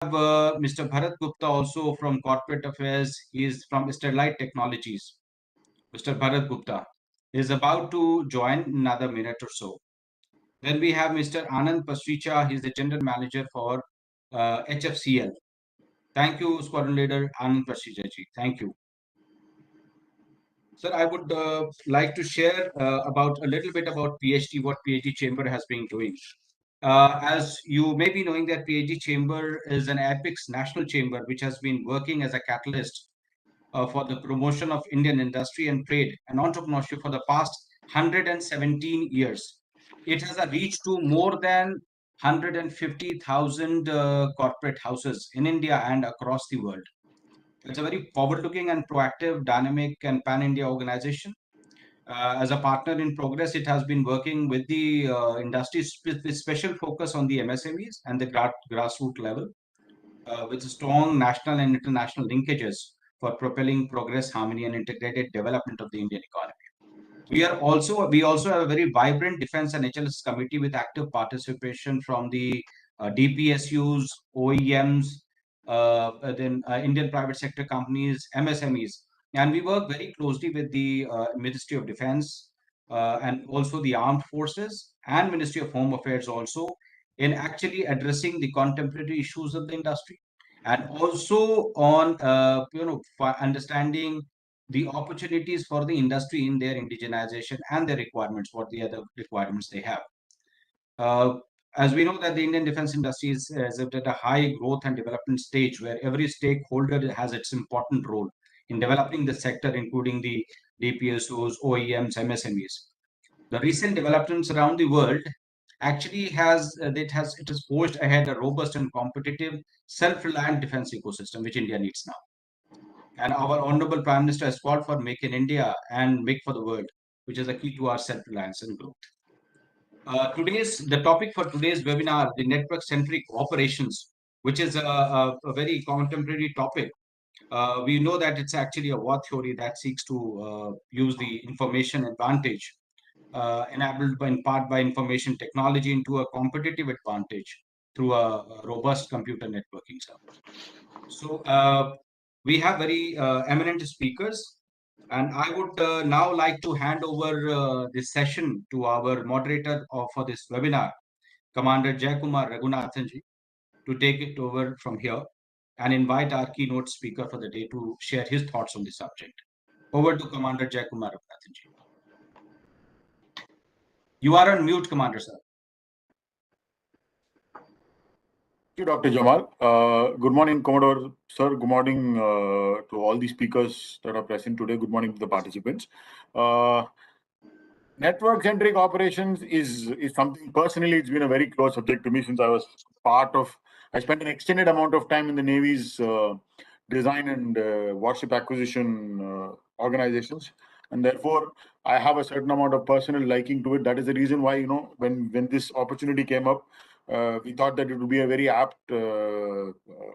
Mr. Bharat Gupta also from Corporate Affairs. He is from Sterlite Technologies. Mr. Bharat Gupta is about to join in another minute or so. Then we have Mr. Anand Pasricha. He's the General Manager for HFCL. Thank you, Squadron Leader Anand Pasricha ji. Thank you. Sir, I would like to share about a little bit about PhD, what PhD Chamber has been doing. As you may be knowing that PhD Chamber is an apex national chamber which has been working as a catalyst for the promotion of Indian industry and trade and entrepreneurship for the past 117 years. It has a reach to more than 150,000 corporate houses in India and across the world. It's a very forward-looking and proactive, dynamic and pan-India organization. As a partner in progress, it has been working with the industry with special focus on the MSMEs and the grassroots level, with strong national and international linkages for propelling progress, harmony, and integrated development of the Indian economy. We also have a very vibrant defense and HLS committee with active participation from the DPSUs, OEMs, then Indian private sector companies, MSMEs, and we work very closely with the Ministry of Defense and also the Armed Forces and Ministry of Home Affairs also in actually addressing the contemporary issues of the industry and also on for understanding the opportunities for the industry in their indigenization and their requirements, what the other requirements they have. Uh, as we know that the Indian defense industry is at a high growth and development stage where every stakeholder has its important role in developing the sector, including the DPSOs, OEMs, MSMEs. The recent developments around the world actually it has forged ahead a robust and competitive self-reliant defense ecosystem which India needs now. And our Honorable Prime Minister has called for Make in India and Make for the World, which is a key to our self-reliance and growth. The topic for today's webinar, the network-centric operations, which is a very contemporary topic. We know that it's actually a war theory that seeks to use the information advantage enabled in part by information technology into a competitive advantage through a robust computer networking. So we have very eminent speakers, and I would now like to hand over this session to our moderator for this webinar, Commander Jayakumar Raghunathanji, to take it over from here and invite our keynote speaker for the day to share his thoughts on the subject. Over to Commander Jayakumar Raghunathanji. You are on mute, Commander, sir. Thank you, Dr. Jamal. Good morning, Commodore, sir. Good morning to all the speakers that are present today. Good morning to the participants. Network-centric operations is something, personally, it's been a very close subject to me since I was I spent an extended amount of time in the Navy's design and warship acquisition organizations. And therefore, I have a certain amount of personal liking to it. That is the reason why, when this opportunity came up, we thought that it would be a very apt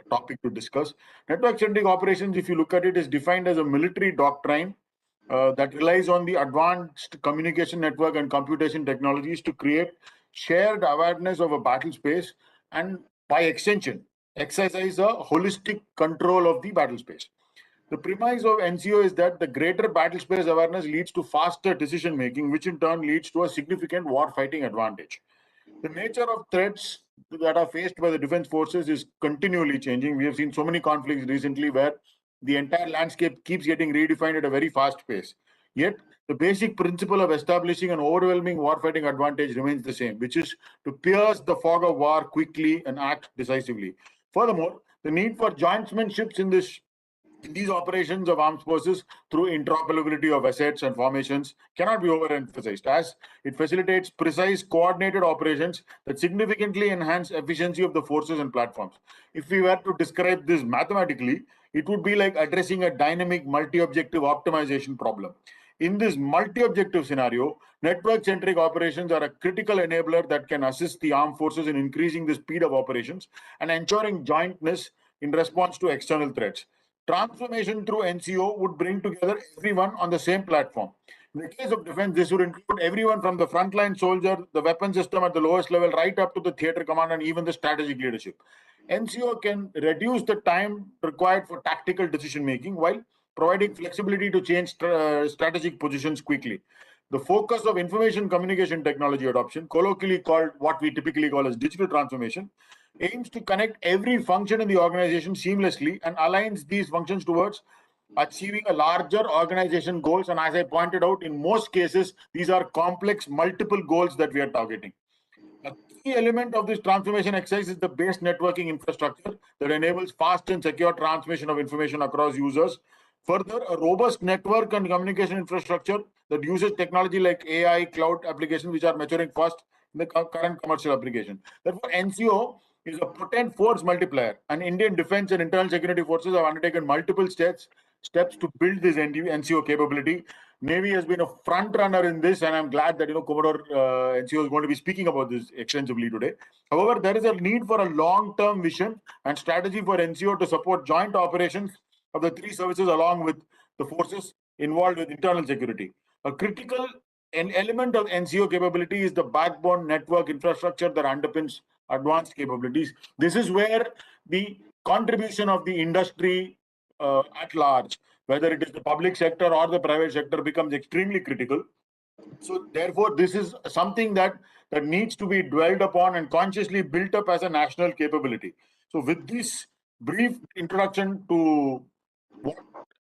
topic to discuss. Network-centric operations, if you look at it, is defined as a military doctrine that relies on the advanced communication network and computation technologies to create shared awareness of a battle space and, by extension, exercise a holistic control of the battle space. The premise of NCO is that the greater battle space awareness leads to faster decision making, which in turn leads to a significant war-fighting advantage. The nature of threats that are faced by the defense forces is continually changing. We have seen so many conflicts recently where the entire landscape keeps getting redefined at a very fast pace. Yet, the basic principle of establishing an overwhelming warfighting advantage remains the same, which is to pierce the fog of war quickly and act decisively. Furthermore, the need for jointsmanships in these operations of armed forces through interoperability of assets and formations cannot be overemphasized, as it facilitates precise coordinated operations that significantly enhance efficiency of the forces and platforms. If we were to describe this mathematically, it would be like addressing a dynamic multi-objective optimization problem. In this multi-objective scenario, network-centric operations are a critical enabler that can assist the armed forces in increasing the speed of operations and ensuring jointness in response to external threats. Transformation through NCO would bring together everyone on the same platform. In the case of defense, this would include everyone from the frontline soldier, the weapon system at the lowest level, right up to the theater command and even the strategic leadership. NCO can reduce the time required for tactical decision making while providing flexibility to change strategic positions quickly. The focus of information communication technology adoption, colloquially called what we typically call as digital transformation, aims to connect every function in the organization seamlessly and aligns these functions towards achieving a larger organization goals. And as I pointed out, in most cases, these are complex, multiple goals that we are targeting. A key element of this transformation exercise is the base networking infrastructure that enables fast and secure transmission of information across users. Further, a robust network and communication infrastructure that uses technology like AI, cloud applications, which are maturing fast in the current commercial application. Therefore, NCO is a potent force multiplier, and Indian defense and internal security forces have undertaken multiple steps to build this NCO capability. Navy has been a front runner in this, and I'm glad that Commodore NCO is going to be speaking about this extensively today. However, there is a need for a long-term vision and strategy for NCO to support joint operations of the three services along with the forces involved with internal security. A critical an element of NCO capability is the backbone network infrastructure that underpins advanced capabilities. This is where the contribution of the industry at large, whether it is the public sector or the private sector, becomes extremely critical. So therefore, this is something that needs to be dwelled upon and consciously built up as a national capability. So with this brief introduction to what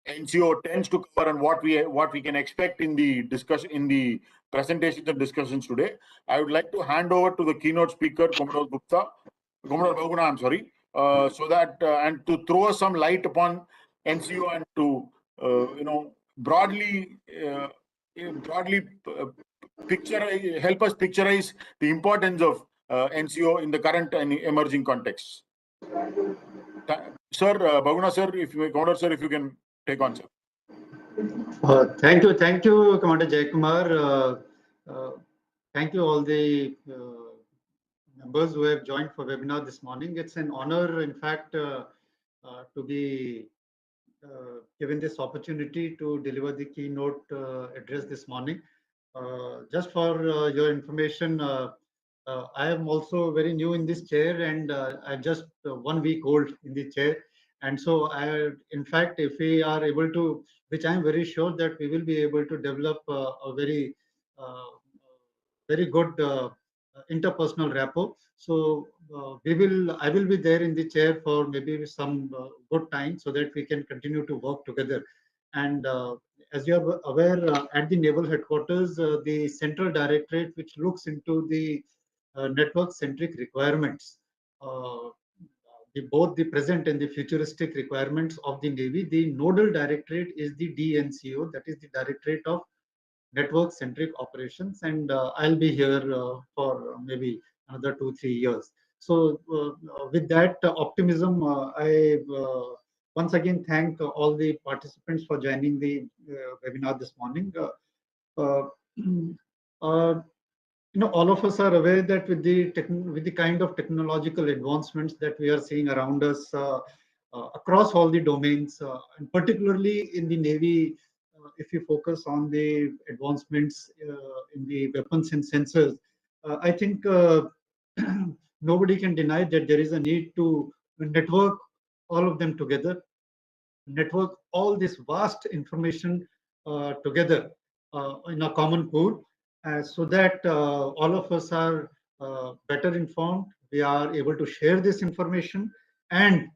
NCO tends to cover and what we can expect in the discussion, in the presentations and discussions today, I would like to hand over to the keynote speaker, Commodore Bahuguna, I'm sorry, so that and to throw some light upon NCO and to broadly help us picturize the importance of NCO in the current and emerging contexts. Sir, Bahuguna sir, Commodore sir, if you can take on, sir. Thank you, Commander Jaikumar. Thank you all the members who have joined for webinar this morning. It's an honor, in fact, to be given this opportunity to deliver the keynote address this morning. Just for your information, I am also very new in this chair, and I'm just 1 week old in the chair. And so, in fact, if we are able to, which I'm very sure that we will be able to develop a uh, very good interpersonal rapport. So I will be there in the chair for maybe some good time so that we can continue to work together. And as you are aware, at the naval headquarters, the central directorate, which looks into the network-centric requirements, both the present and the futuristic requirements of the Navy, the nodal directorate is the DNCO, that is the Directorate of Network-Centric Operations, and I'll be here for maybe another 2-3 years. So with that optimism, I once again thank all the participants for joining the webinar this morning. Uh, uh, all of us are aware that with the kind of technological advancements that we are seeing around us across all the domains, and particularly in the Navy, if you focus on the advancements in the weapons and sensors, I think nobody can deny that there is a need to network all of them together, network all this vast information together in a common pool, so that all of us are better informed. We are able to share this information, and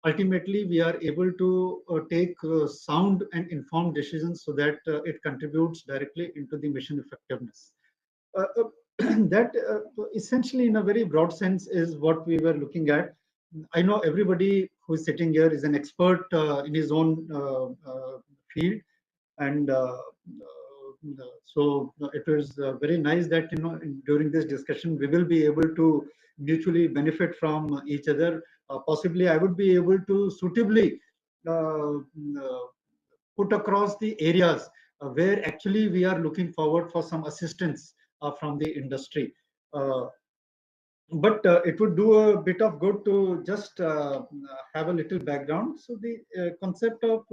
ultimately we are able to take sound and informed decisions so that it contributes directly into the mission effectiveness. That essentially, in a very broad sense, is what we were looking at. I know everybody who is sitting here is an expert in his own field, and so it was very nice that during this discussion we will be able to mutually benefit from each other. Possibly, I would be able to suitably put across the areas where actually we are looking forward for some assistance from the industry. But it would do a bit of good to just have a little background. So the concept of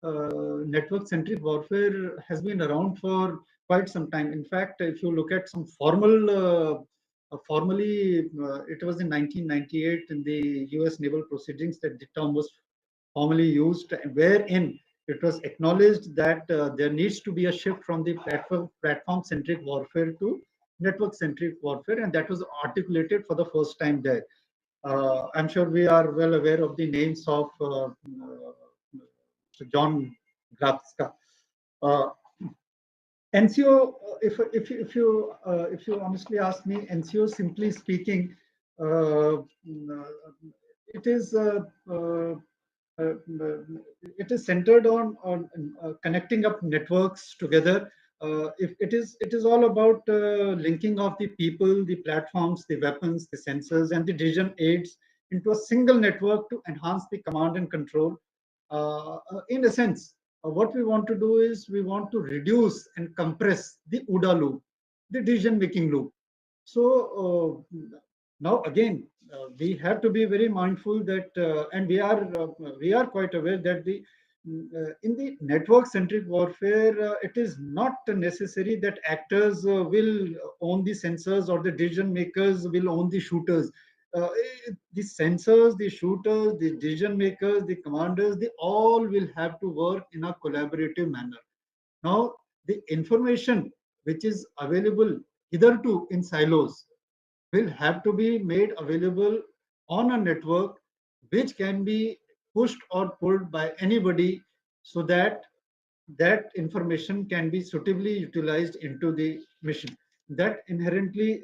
network-centric warfare has been around for quite some time. In fact, if you look at some formal Formally, it was in 1998 in the US naval proceedings that the term was formally used, wherein it was acknowledged that there needs to be a shift from the platform-centric warfare to network-centric warfare, and that was articulated for the first time there. I'm sure we are well aware of the names of John Grabska. Uh, NCO, if you honestly ask me, NCO, simply speaking, it is uh, it is centered on connecting up networks together. If it is all about linking of the people, the platforms, the weapons, the sensors, and the decision aids into a single network to enhance the command and control. In a sense, what we want to do is we want to reduce and compress the OODA loop, the decision making loop. So now again, we have to be very mindful that, and we are quite aware that the in the network-centric warfare, it is not necessary that actors will own the sensors or the decision makers will own the shooters. The sensors, the shooters, the decision makers, the commanders, they all will have to work in a collaborative manner. Now, the information which is available hitherto in silos will have to be made available on a network which can be pushed or pulled by anybody, so that that information can be suitably utilized into the mission. That inherently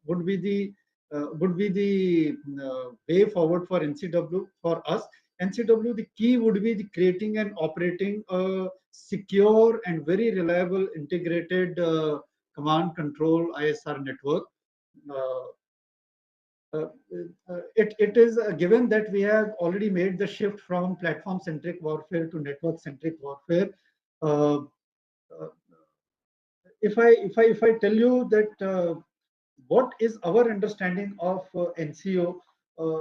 would be the way forward for NCW. For us, NCW, the key would be the creating and operating a secure and very reliable integrated command control ISR network. uh, uh, it is given that we have already made the shift from platform centric warfare to network centric warfare. uh, uh, if I tell you that what is our understanding of NCO, uh,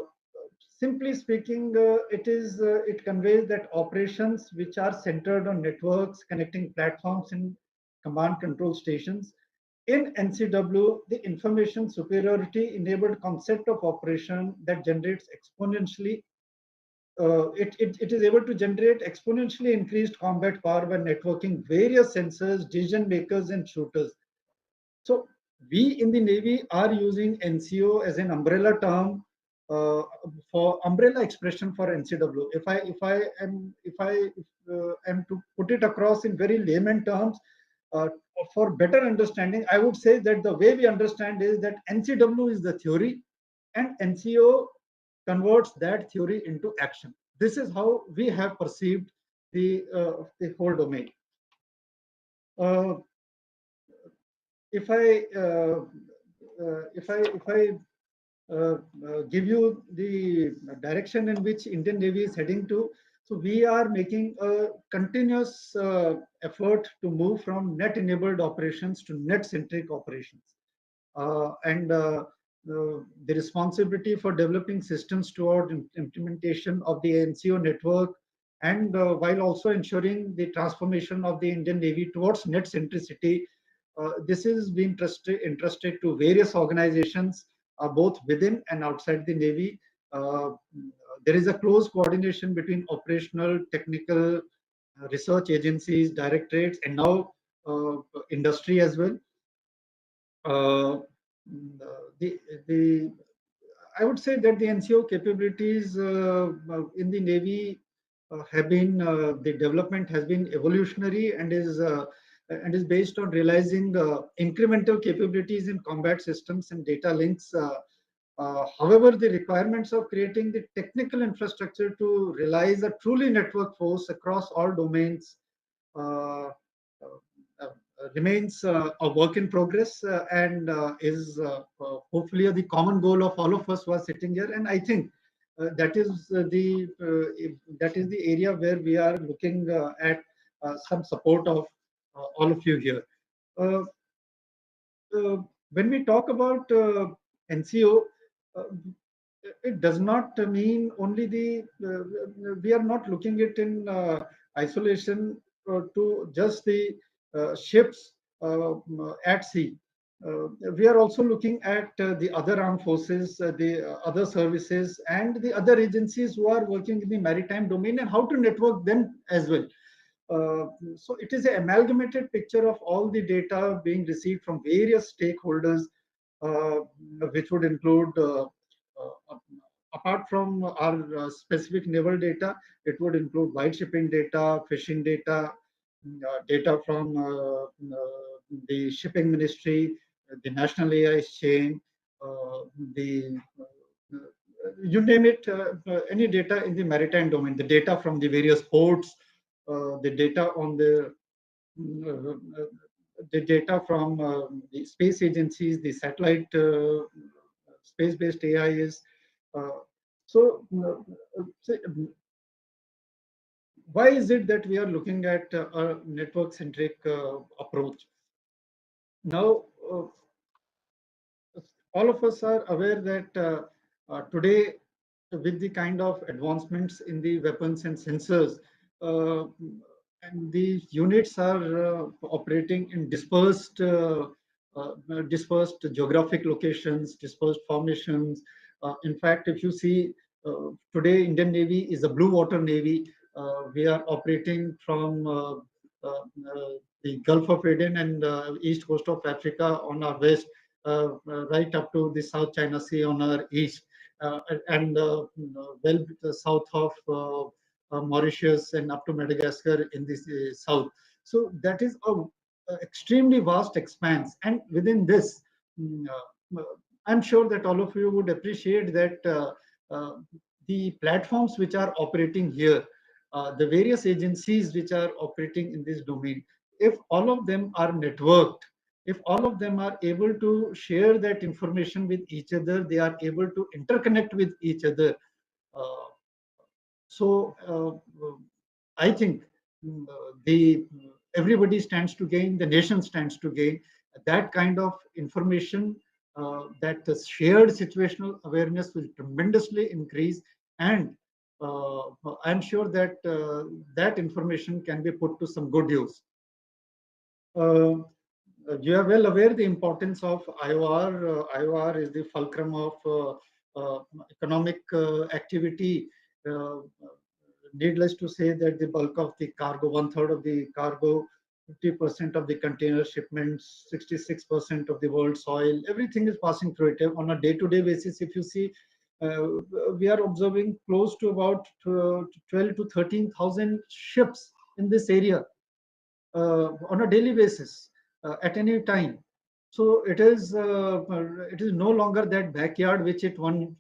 simply speaking, it conveys that operations which are centered on networks connecting platforms and command control stations. In NCW, the information superiority enabled concept of operation that generates exponentially it is able to generate exponentially increased combat power by networking various sensors, decision makers, and shooters. So we in the Navy are using NCO as an umbrella term for umbrella expression for NCW. If I am to put it across in very layman terms, uh, for better understanding, I would say that the way we understand is that NCW is the theory, and NCO converts that theory into action. This is how we have perceived the whole domain. Uh, if I give you the direction in which Indian Navy is heading to, so we are making a continuous effort to move from net-enabled operations to net-centric operations. The responsibility for developing systems toward implementation of the NCO network, and while also ensuring the transformation of the Indian Navy towards net centricity, this is being entrusted to various organizations, both within and outside the Navy. Uh, there is a close coordination between operational, technical, research agencies, directorates, and now industry as well. Uh, the I would say that the NCO capabilities in the Navy have been the development has been evolutionary and is based on realizing incremental capabilities in combat systems and data links. However, the requirements of creating the technical infrastructure to realize a truly network force across all domains uh, remains a work in progress, and is hopefully the common goal of all of us who are sitting here. And I think that is the area where we are looking at some support of all of you here. Uh, when we talk about NCO, uh, it does not mean only we are not looking it in isolation to just the ships at sea. we are also looking at the other armed forces, the other services, and the other agencies who are working in the maritime domain and how to network them as well. So it is an amalgamated picture of all the data being received from various stakeholders, uh, which would include, apart from our specific naval data, it would include white shipping data, fishing data, data from the shipping ministry, the national AI chain, the you name it, any data in the maritime domain, the data from the various ports, the data on the data from the space agencies, the satellite space-based AIs. Uh, so, why is it that we are looking at a network-centric approach? Now, all of us are aware that today, with the kind of advancements in the weapons and sensors, uh, and the units are operating in dispersed geographic locations, dispersed formations. In fact, if you see today, Indian Navy is a blue water navy. We are operating from the Gulf of Aden and east coast of Africa on our west, right up to the South China Sea on our east, and well south of Mauritius and up to Madagascar in the south. So that is a extremely vast expanse, and within this, mm, I'm sure that all of you would appreciate that the platforms which are operating here, the various agencies which are operating in this domain, if all of them are networked, if all of them are able to share that information with each other, they are able to interconnect with each other. Uh, so I think the everybody stands to gain, the nation stands to gain. That kind of information, that the shared situational awareness will tremendously increase, and I'm sure that that information can be put to some good use. Uh, you are well aware the importance of IOR. IOR is the fulcrum of economic activity. Uh, Needless to say that the bulk of the cargo, one third of the cargo, 50% of the container shipments, 66% of the world's oil, everything is passing through it. On a day-to-day basis, if you see, uh, we are observing close to about 12 to 13,000 ships in this area on a daily basis at any time. So it is no longer that backyard which it one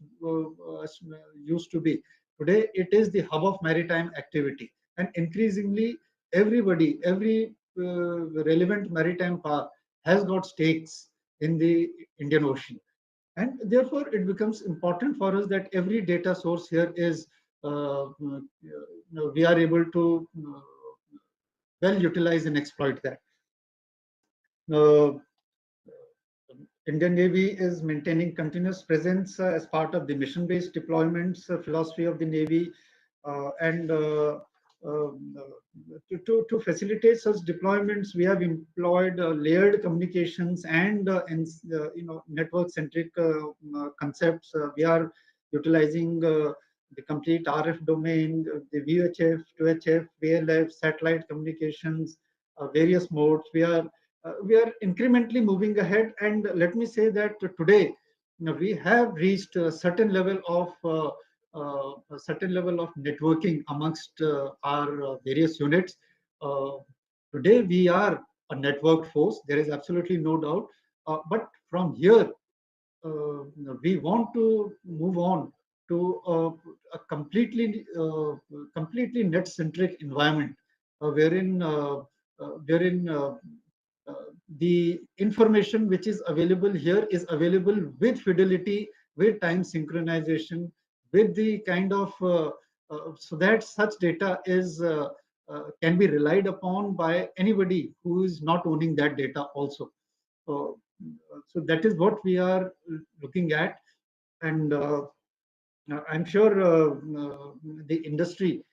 used to be. Today it is the hub of maritime activity, and increasingly every relevant maritime power has got stakes in the Indian Ocean, and therefore it becomes important for us that every data source here is we are able to well utilize and exploit that. Uh, Indian Navy is maintaining continuous presence as part of the mission-based deployments philosophy of the Navy, and to facilitate such deployments, we have employed layered communications and network-centric concepts. We are utilizing the complete RF domain, the VHF, 2HF, VLF, satellite communications, various modes. We are incrementally moving ahead, and let me say that today we have reached a certain level of networking amongst our various units. Uh, Today we are a networked force. There is absolutely no doubt. But from here, we want to move on to a completely net centric environment, wherein uh, the information which is available here is available with fidelity, with time synchronization, with the kind of so that such data is can be relied upon by anybody who is not owning that data also. So that is what we are looking at, and I'm sure the industry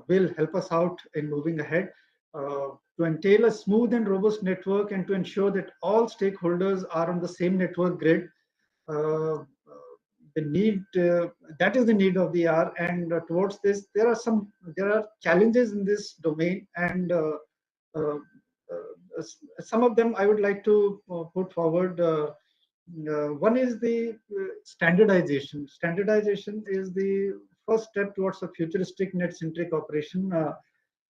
will help us out in moving ahead. to entail a smooth and robust network and to ensure that all stakeholders are on the same network grid. Uh, the need that is the need of the hour, and towards this there are challenges in this domain, and uh, some of them I would like to put forward. One is the standardization. Standardization is the first step towards a futuristic net-centric operation.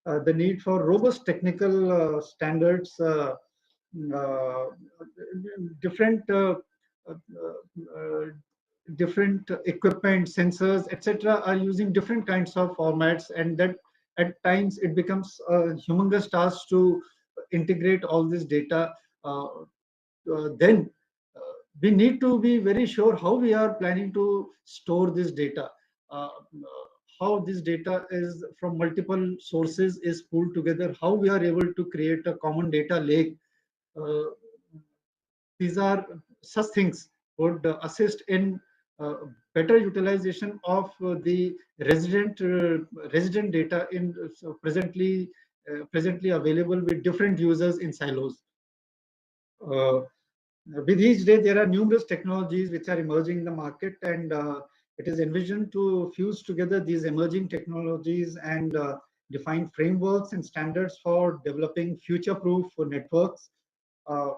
The need for robust technical standards, uh, different different equipment, sensors, etc., are using different kinds of formats, and that at times it becomes a humongous task to integrate all this data. Then we need to be very sure how we are planning to store this data, how this data is from multiple sources is pulled together, how we are able to create a common data lake. Uh, these are such things would assist in uh, better utilization of the resident data in presently available with different users in silos. Uh, with each day, there are numerous technologies which are emerging in the market, and it is envisioned to fuse together these emerging technologies and define frameworks and standards for developing future-proof networks. Uh,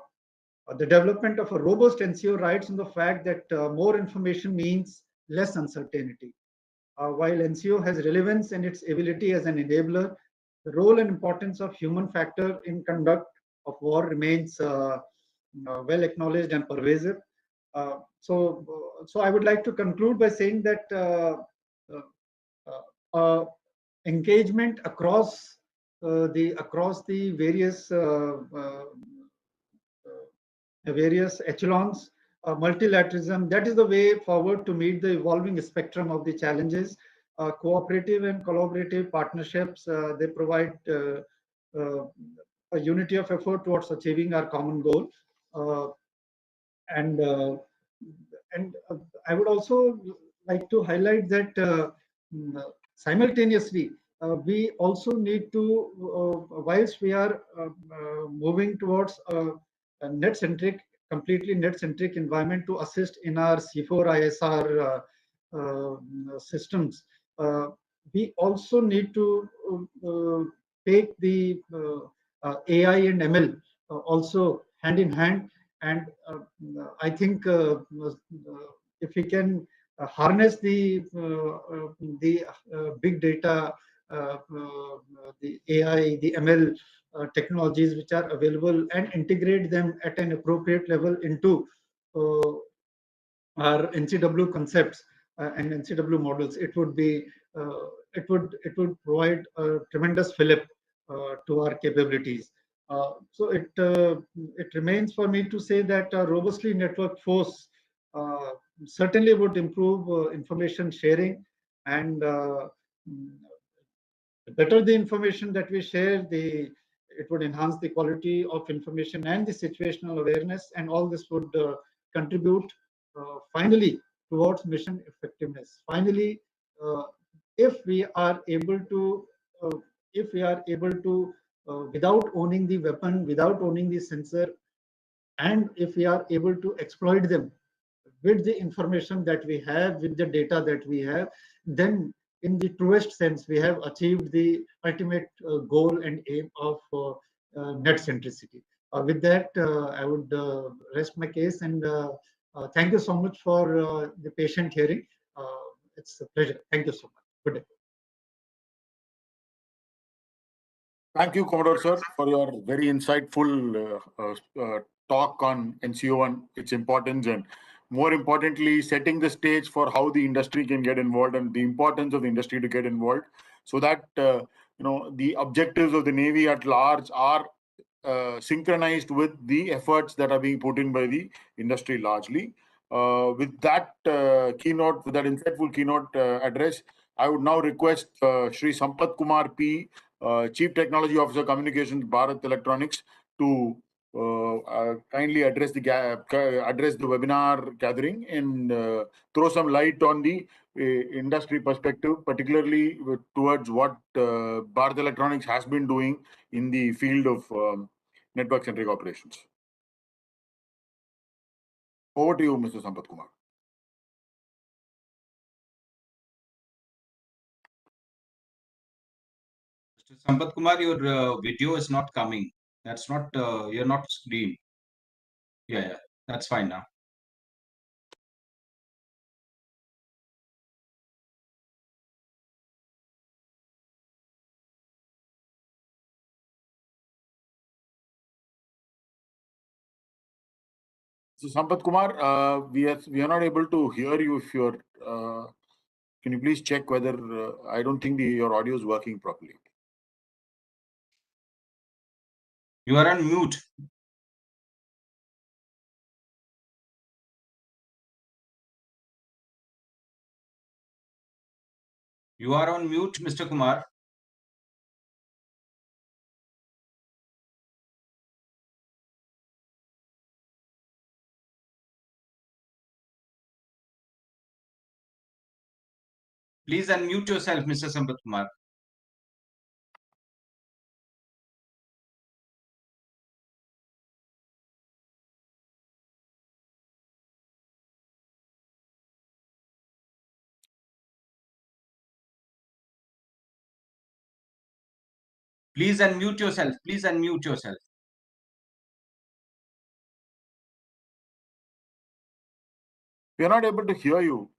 the development of a robust NCO rides on the fact that more information means less uncertainty. While NCO has relevance in its ability as an enabler, the role and importance of human factor in conduct of war remains well acknowledged and pervasive. So I would like to conclude by saying that engagement across the various echelons, multilateralism, that is the way forward to meet the evolving spectrum of the challenges. Cooperative and collaborative partnerships, they provide uh, a unity of effort towards achieving our common goal. Uh, and uh, and I would also like to highlight that simultaneously we also need to, whilst we are moving towards a net-centric, completely net-centric environment to assist in our C4 ISR systems, we also need to take the AI and ML also hand in hand. And I think if we can harness the big data, the AI, the ML technologies which are available, and integrate them at an appropriate level into our NCW concepts and NCW models, it would provide a tremendous fillip to our capabilities. So it remains for me to say that a robustly networked force uh, certainly would improve information sharing, and the better the information that we share, it would enhance the quality of information and the situational awareness, and all this would contribute finally towards mission effectiveness. Finally, uh, if we are able to, uh, without owning the weapon, without owning the sensor, and if we are able to exploit them with the information that we have, with the data that we have, then in the truest sense, we have achieved the ultimate goal and aim of net centricity. With that, I would rest my case, and thank you so much for the patient hearing. It's a pleasure. Thank you so much. Good day. Thank you, Commodore sir, for your very insightful talk on NCO1, its importance, and more importantly, setting the stage for how the industry can get involved and the importance of the industry to get involved, so that the objectives of the Navy at large are synchronized with the efforts that are being put in by the industry largely. With that keynote, with that insightful keynote address, I would now request Shri Sampath Kumar P, Chief Technology Officer, Communications, Bharat Electronics, to kindly address the webinar gathering and throw some light on the industry perspective, particularly towards what Bharat Electronics has been doing in the field of network-centric operations. Over to you, Mr. Sampath Kumar. Mr. Sampath Kumar, your video is not coming. That's not, you're not screen. Yeah, that's fine now. So Sampath Kumar, we are not able to hear you. If you're, can you please check whether I don't think your audio is working properly. You are on mute. You are on mute, Mr. Kumar. Please unmute yourself, Mr. Sampath Kumar. Please unmute yourself. Please unmute yourself. We are not able to hear you.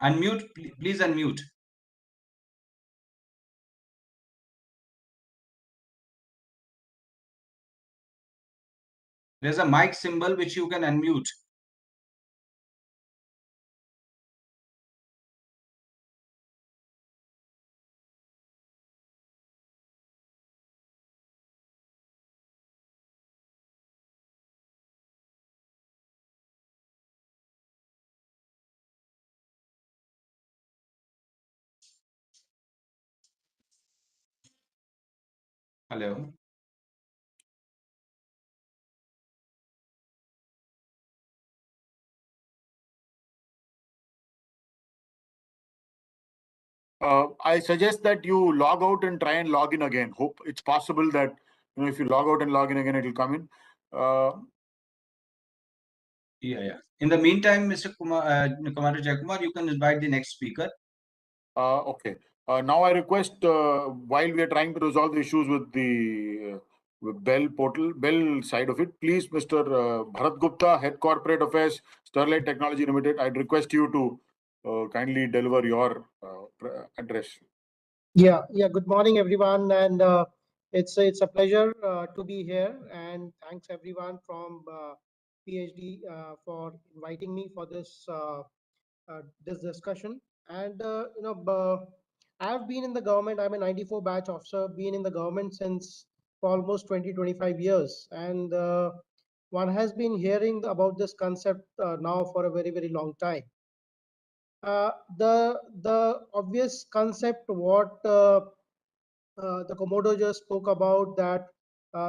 Unmute, please unmute. There's a mic symbol which you can unmute. Hello. I suggest that you log out and try and log in again. Hope it's possible that if you log out and log in again, it will come in. Yeah. In the meantime, Mr. Kumar, Kumar Jayakumar, you can invite the next speaker. Okay. Now I request, while we are trying to resolve the issues with the with Bell portal, Bell side of it, please, Mr. Bharat Gupta, Head Corporate Affairs, Sterlite Technology Limited, I'd request you to kindly deliver your address. Yeah. Good morning, everyone, and it's a pleasure to be here. And thanks everyone from PhD for inviting me for this discussion. And I've been in the government. I'm a '94 batch officer. Been in the government since for almost 25 years, and one has been hearing about this concept now for a very long time. The obvious concept what the Komodo just spoke about, that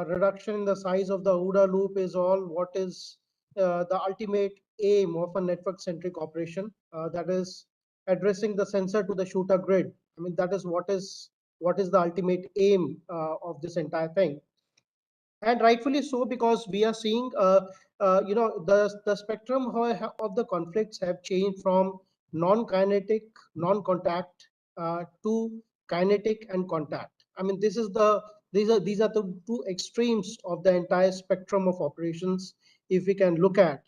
reduction in the size of the OODA loop is all what is the ultimate aim of a network-centric operation. That is addressing the sensor to the shooter grid. I mean, that is what is the ultimate aim of this entire thing. And rightfully so, because we are seeing the spectrum of the conflicts have changed from non-kinetic, non-contact to kinetic and contact. I mean, these are the two extremes of the entire spectrum of operations, if we can look at.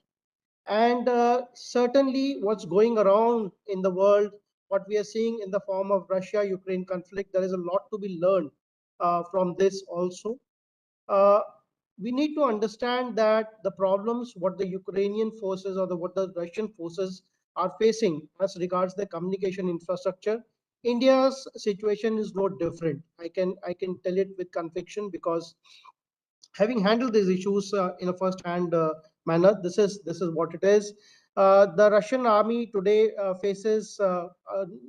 And certainly what's going around in the world, what we are seeing in the form of Russia-Ukraine conflict, there is a lot to be learned from this also. uh, we need to understand that the problems what the Ukrainian forces or what the Russian forces are facing as regards the communication infrastructure, India's situation is no different. I can tell it with conviction, because having handled these issues in a first-hand manner, this is what it is. The Russian army today faces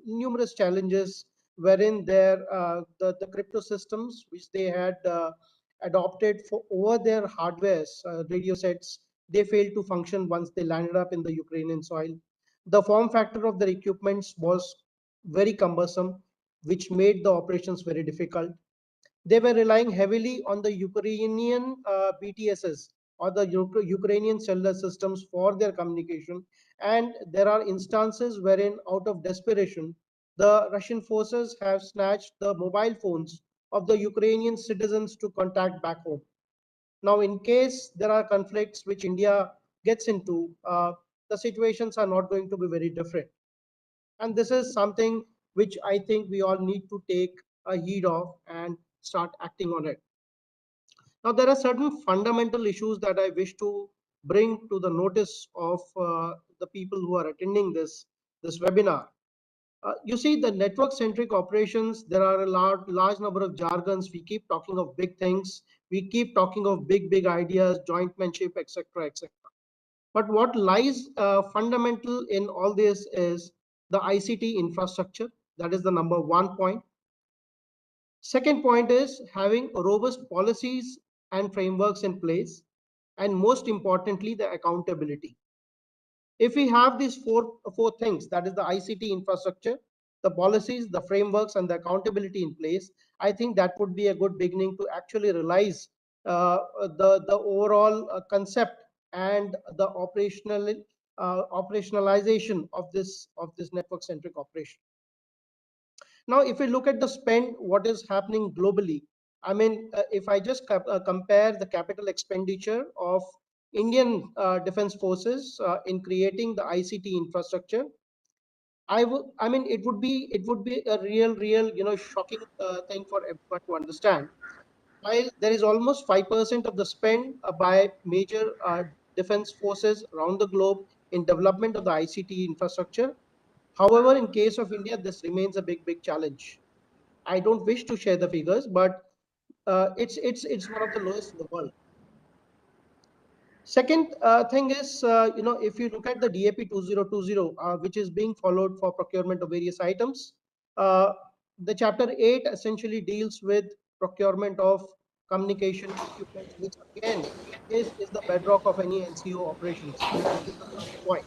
numerous challenges, wherein the crypto systems which they had adopted for over their hardwares, radio sets, they failed to function once they landed up in the Ukrainian soil. The form factor of their equipments was very cumbersome, which made the operations very difficult. They were relying heavily on the Ukrainian BTSs or the Ukrainian cellular systems for their communication. And there are instances wherein, out of desperation, the Russian forces have snatched the mobile phones of the Ukrainian citizens to contact back home. Now, in case there are conflicts which India gets into, the situations are not going to be very different. And this is something which I think we all need to take a heed of and start acting on it. Now, there are certain fundamental issues that I wish to bring to the notice of the people who are attending this webinar. You see, the network-centric operations, there are a large number of jargons. We keep talking of big things. We keep talking of big ideas, jointmanship, etc., etc. But what lies fundamental in all this is the ICT infrastructure. That is the number one point. Second point is having robust policies and frameworks in place. And most importantly, the accountability. If we have these four things, that is the ICT infrastructure, the policies, the frameworks, and the accountability in place, I think that would be a good beginning to actually realize the overall concept and the operationalization of this network centric operation. Now, if we look at the spend, what is happening globally, I mean, if I just compare the capital expenditure of Indian defense forces in creating the ICT infrastructure, I mean, it would be a real, shocking thing for everyone to understand. While there is almost 5% of the spend by major defense forces around the globe in development of the ICT infrastructure. However, in case of India, this remains a big challenge. I don't wish to share the figures, but it's one of the lowest in the world. Second thing is, if you look at the DAP 2020, which is being followed for procurement of various items, uh, the chapter 8 essentially deals with procurement of communication equipment, which again is the bedrock of any NCO operations, and that is the first point.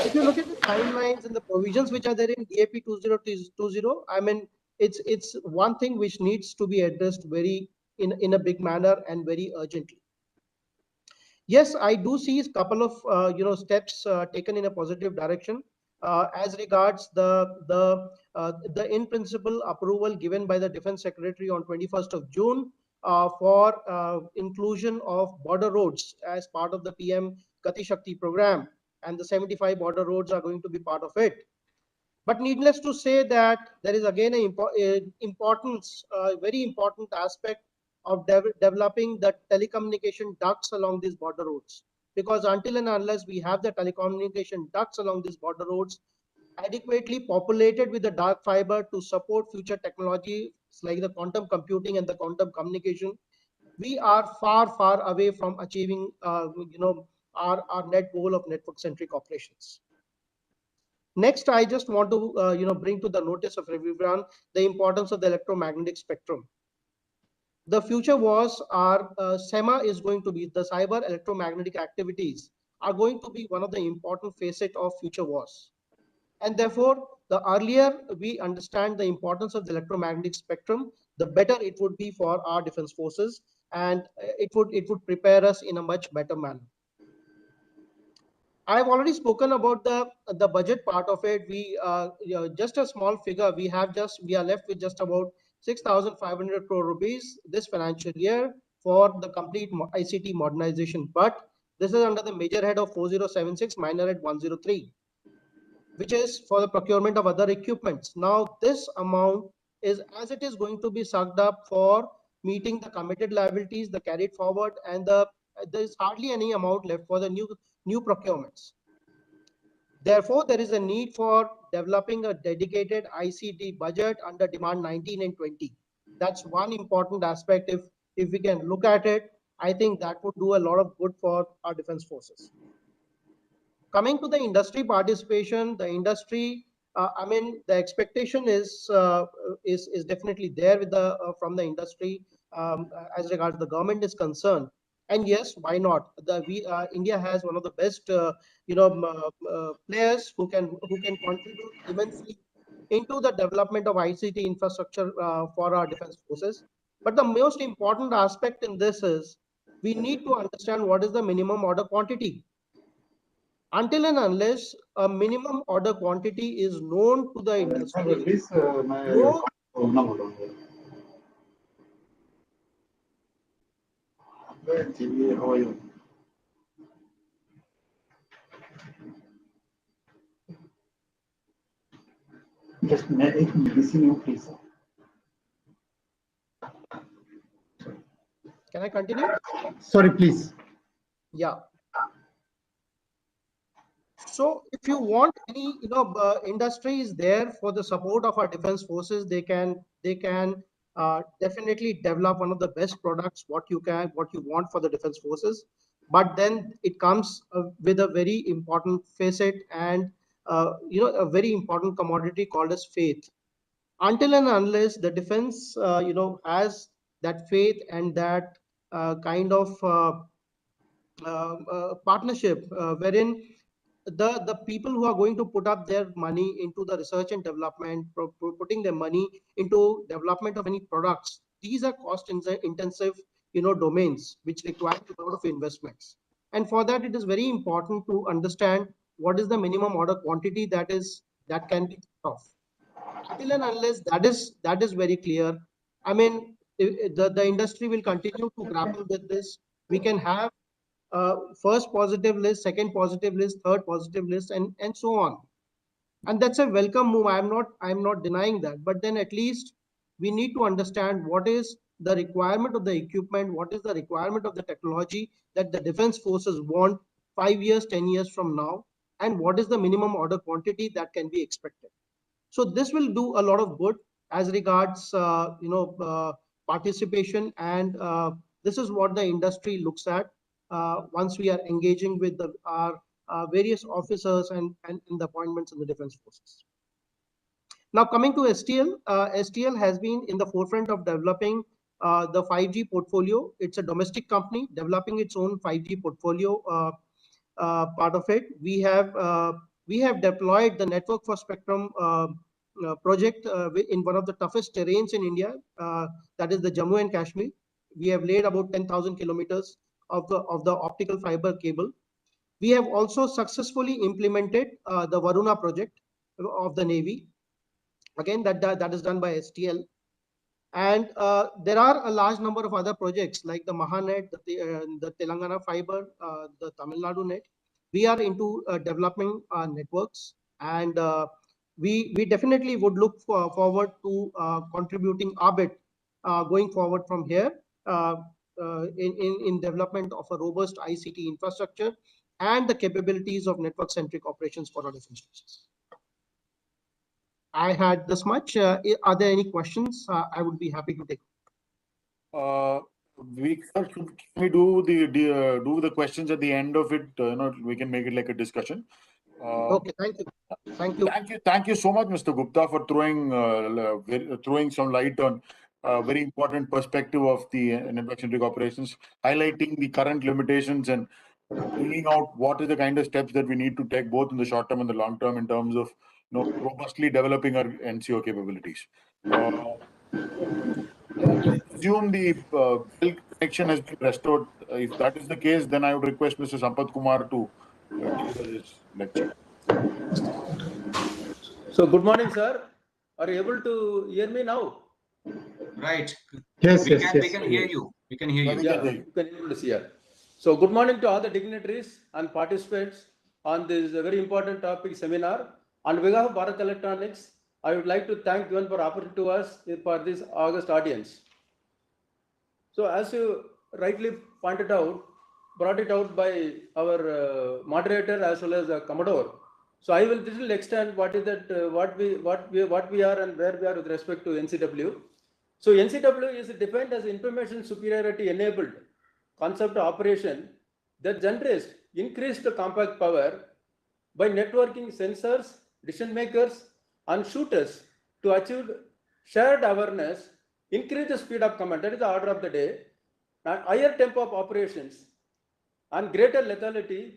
If you look at the timelines and the provisions which are there in DAP 2020, I mean, it's one thing which needs to be addressed very in a big manner and very urgently. Yes, I do see a couple of steps taken in a positive direction as regards the in principle approval given by the Defense Secretary on 21st of June for inclusion of border roads as part of the PM Gati Shakti program, and the 75 border roads are going to be part of it. But needless to say that there is again an very important aspect of developing the telecommunication ducts along these border roads. Because until and unless we have the telecommunication ducts along these border roads adequately populated with the dark fiber to support future technologies like the quantum computing and the quantum communication, we are far away from achieving our net goal of network centric operations. Next, I just want to bring to the notice of everyone the importance of the electromagnetic spectrum. The future wars are SEMA is going to be the cyber electromagnetic activities are going to be one of the important facets of future wars. And therefore, the earlier we understand the importance of the electromagnetic spectrum, the better it would be for our defense forces, and it would prepare us in a much better manner. I've already spoken about the budget part of it. We just a small figure. We are left with just about 6,500 crore rupees this financial year for the complete ICT modernization. But this is under the major head of 4076, minor head 103, which is for the procurement of other equipments. Now, this amount is as it is going to be sucked up for meeting the committed liabilities, the carried forward, and there is hardly any amount left for the new procurements. Therefore, there is a need for developing a dedicated ICT budget under demand 19 and 20. That's one important aspect. If we can look at it, I think that would do a lot of good for our defense forces. Coming to the industry participation, the industry, I mean, the expectation is definitely there with from the industry. as regards the government is concerned. And yes, why not? India has one of the best players who can contribute immensely into the development of ICT infrastructure for our defense forces. But the most important aspect in this is we need to understand what is the minimum order quantity. Until and unless a minimum order quantity is known to the industry, Please, no. how are you? Just listen, you please. Can I continue? Sorry, please. Yeah. So if you want any, industry is there for the support of our defense forces, they can definitely develop one of the best products what you want for the defense forces. But then it comes with a very important facet and a very important commodity called as faith. Until and unless the defense has that faith and that kind of partnership wherein the people who are going to put up their money into the research and development, putting their money into development of any products, these are cost intensive domains which require a lot of investments. And for that, it is very important to understand what is the minimum order quantity that can be thought of. Until and unless that is very clear, I mean, the industry will continue to grapple with this. We can have first positive list, second positive list, third positive list, and so on. And that's a welcome move. I'm not denying that. But then at least we need to understand what is the requirement of the equipment, what is the requirement of the technology that the defense forces want 5 years, 10 years from now, and what is the minimum order quantity that can be expected. So this will do a lot of good as regards participation, and this is what the industry looks at once we are engaging with our various officers and the appointments in the defense forces. Now coming to STL, STL has been in the forefront of developing the 5G portfolio. It's a domestic company developing its own 5G portfolio. Part of it, we have deployed the network for spectrum project in one of the toughest terrains in India, that is the Jammu and Kashmir. We have laid about 10,000 kilometers of the optical fiber cable. We have also successfully implemented the Varuna project of the Navy. Again, that is done by STL. And there are a large number of other projects like the Mahanet, the Telangana fiber, the Tamil Nadu net. We are into developing networks, and we definitely would look forward to contributing our bit going forward from here in development of a robust ICT infrastructure and the capabilities of network-centric operations for our defense forces. I had this much. Are there any questions? I would be happy to take. Can we do the questions at the end of it? We can make it like a discussion. Okay, thank you. Thank you so much, Mr. Gupta, for throwing some light on a very important perspective of the network-centric operations, highlighting the current limitations and bringing out what is the kind of steps that we need to take both in the short term and the long term in terms of robustly developing our NCO capabilities. I assume the connection has been restored. If that is the case, then I would request Mr. Sampath Kumar to deliver his lecture. So, good morning, sir. Are you able to hear me now? Right. Yes, we can hear you. We can hear you. Yeah, you can able to see here. So, good morning to all the dignitaries and participants on this very important topic seminar. On behalf of Bharat Electronics, I would like to thank you for offering to us for this August audience. So, as you rightly pointed out, brought it out by our moderator as well as the Commodore. So, I will little extend what is that what we are and where we are with respect to NCW. So, NCW is defined as information superiority enabled concept operation that generates increased compact power by networking sensors, decision makers, and shooters to achieve shared awareness increase the speed of command, that is the order of the day, and higher tempo of operations, and greater lethality,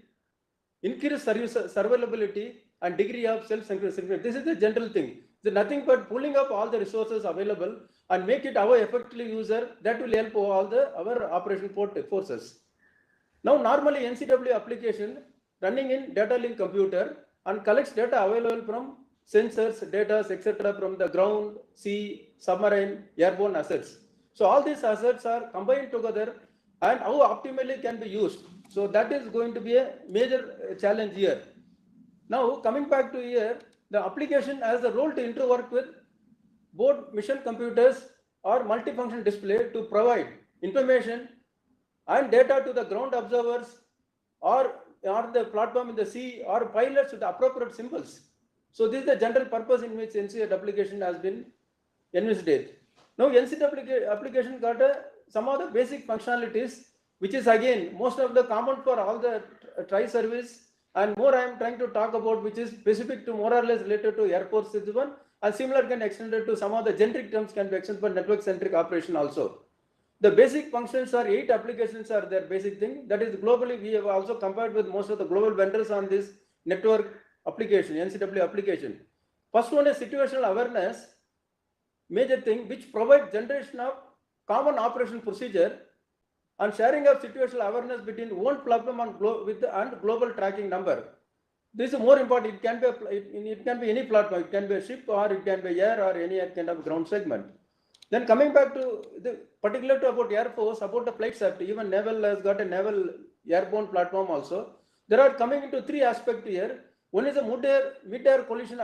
increase service survivability, and degree of self-synchronization. This is the general thing. It's nothing but pulling up all the resources available and make it our effectively user. That will help all our operation forces. Now, normally NCW application running in data link computer and collects data available from sensors, data, etc. from the ground, sea, submarine, airborne assets. So all these assets are combined together, and how optimally can be used. So that is going to be a major challenge here. Now, coming back to here, the application has a role to interwork with both mission computers or multifunction display to provide information and data to the ground observers or the platform in the sea or pilots with appropriate symbols. So this is the general purpose in which NCW application has been envisaged. Now NCW application got some of the basic functionalities, which is again most of the common for all the tri-service, and more I am trying to talk about which is specific to more or less related to Air Force one, and similar can extend to some of the generic terms can be extended for network centric operation also. The basic functions are 8 applications are their basic thing. That is globally, we have also compared with most of the global vendors on this network application, NCW application. First one is situational awareness, major thing, which provides generation of common operation procedure and sharing of situational awareness between one platform and global tracking number. This is more important. It can be any platform. It can be a ship or it can be air or any kind of ground segment. Then coming back to the particular to about Air Force, about the flight safety, even Naval has got a naval airborne platform also. There are coming into 3 aspects here. One is a mid-air collision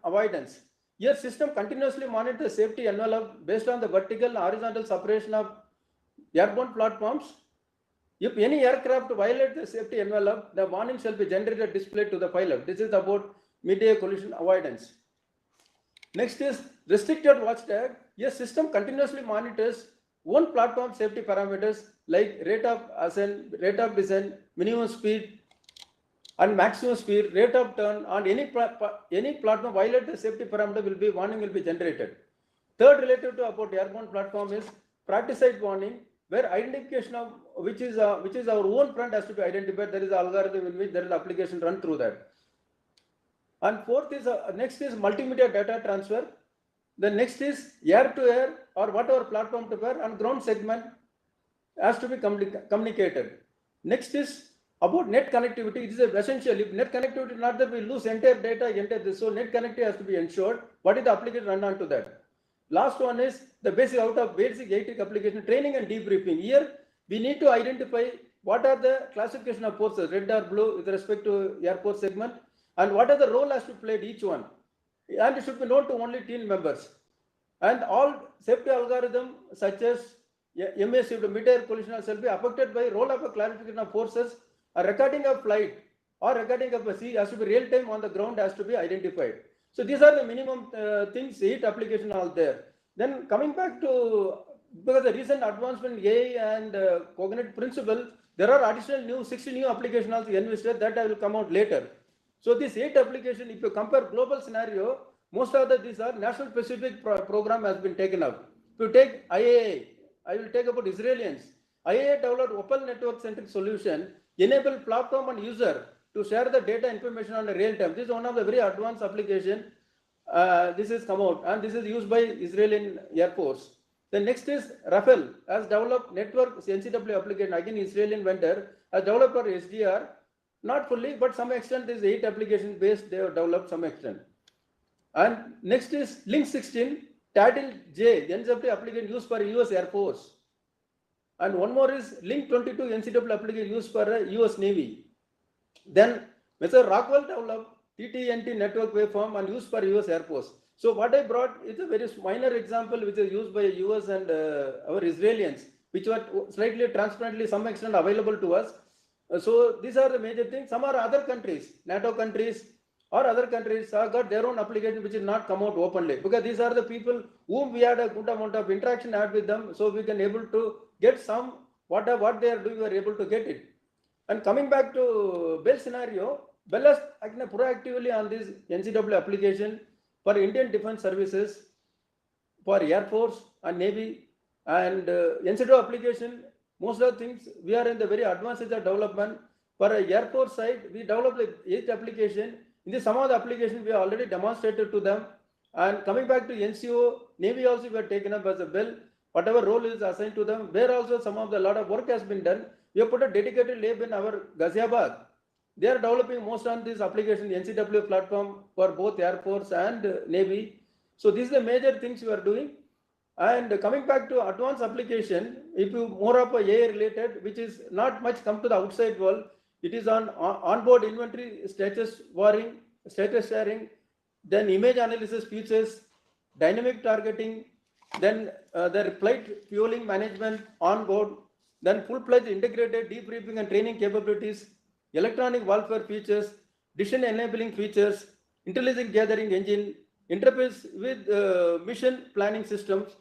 avoidance. Here system continuously monitors the safety envelope based on the vertical and horizontal separation of airborne platforms. If any aircraft violates the safety envelope, the warning shall be generated displayed to the pilot. This is about mid-air collision avoidance. Next is restricted watch tag. Yes, system continuously monitors one platform safety parameters like rate of ascent, rate of descent, minimum speed, and maximum speed, rate of turn. On any platform violate the safety parameter, warning will be generated. Third, related to about airborne platform is practice site warning, where identification of which is our own front has to be identified. There is an algorithm in which there is application run through that. And fourth is next is multimedia data transfer. The next is air to air or whatever platform to air and ground segment has to be communicated. Next is about net connectivity. It is essential. If net connectivity not there, we lose entire data. So net connectivity has to be ensured. What is the application run on to that? Last one is the basic basic application training and debriefing. Here we need to identify what are the classification of forces, red or blue with respect to Air Force segment, and what are the role has to play each one, and it should be known to only team members. And all safety algorithm such as MAC, mid-air collision, shall be affected by role of a classification of forces, a recording of flight or recording of a sea has to be real time on the ground has to be identified. So these are the minimum things, 8 applications are there. Then coming back to, because the recent advancement in AI and cognitive principle, there are additional 60 new applications also envisaged that I will come out later. So this 8 application, if you compare global scenario, most of these are national specific program has been taken up. If you take IAA, I will take about Israelis. IAA developed open network centric solution, enable platform and user to share the data information on a real time. This is one of the very advanced application. This has come out and this is used by Israeli Air Force. The next is Rafael has developed network NCW application, again Israeli vendor has developed for SDR, not fully, but some extent is 8 application based they have developed some extent. And next is Link 16, Title J, NCW application used for US Air Force. And one more is Link 22 NCW application used for US Navy. Then Mr. Rockwell developed TTNT network waveform and used for US Air Force. So what I brought is a very minor example which is used by US and our Israelis, which were slightly transparently some extent available to us. So these are the major things. Some are other countries, NATO countries or other countries have got their own application which is not come out openly, because these are the people whom we had a good amount of interaction had with them, so we can able to get some what they are doing, we are able to get it. And coming back to Bell scenario, Bell has acted proactively on this NCW application for Indian Defence Services, for Air Force, and Navy and NCW application. Most of the things we are in the very advanced stage of development. For a Air Force side, we developed the 8th application. In this, some of the applications we have already demonstrated to them. And coming back to NCO, Navy also we have taken up as a bill. Whatever role is assigned to them, where also some of the lot of work has been done. We have put a dedicated lab in our Ghaziabad. They are developing most on this application NCW platform for both Air Force and Navy. So these are the major things we are doing. And coming back to advanced application, if you more of a AI related, which is not much come to the outside world, it is on onboard inventory status warring, status sharing, then image analysis features, dynamic targeting, then their flight fueling management on board, then full-fledged integrated debriefing and training capabilities, electronic warfare features, decision enabling features, intelligence gathering engine, interface with mission planning systems,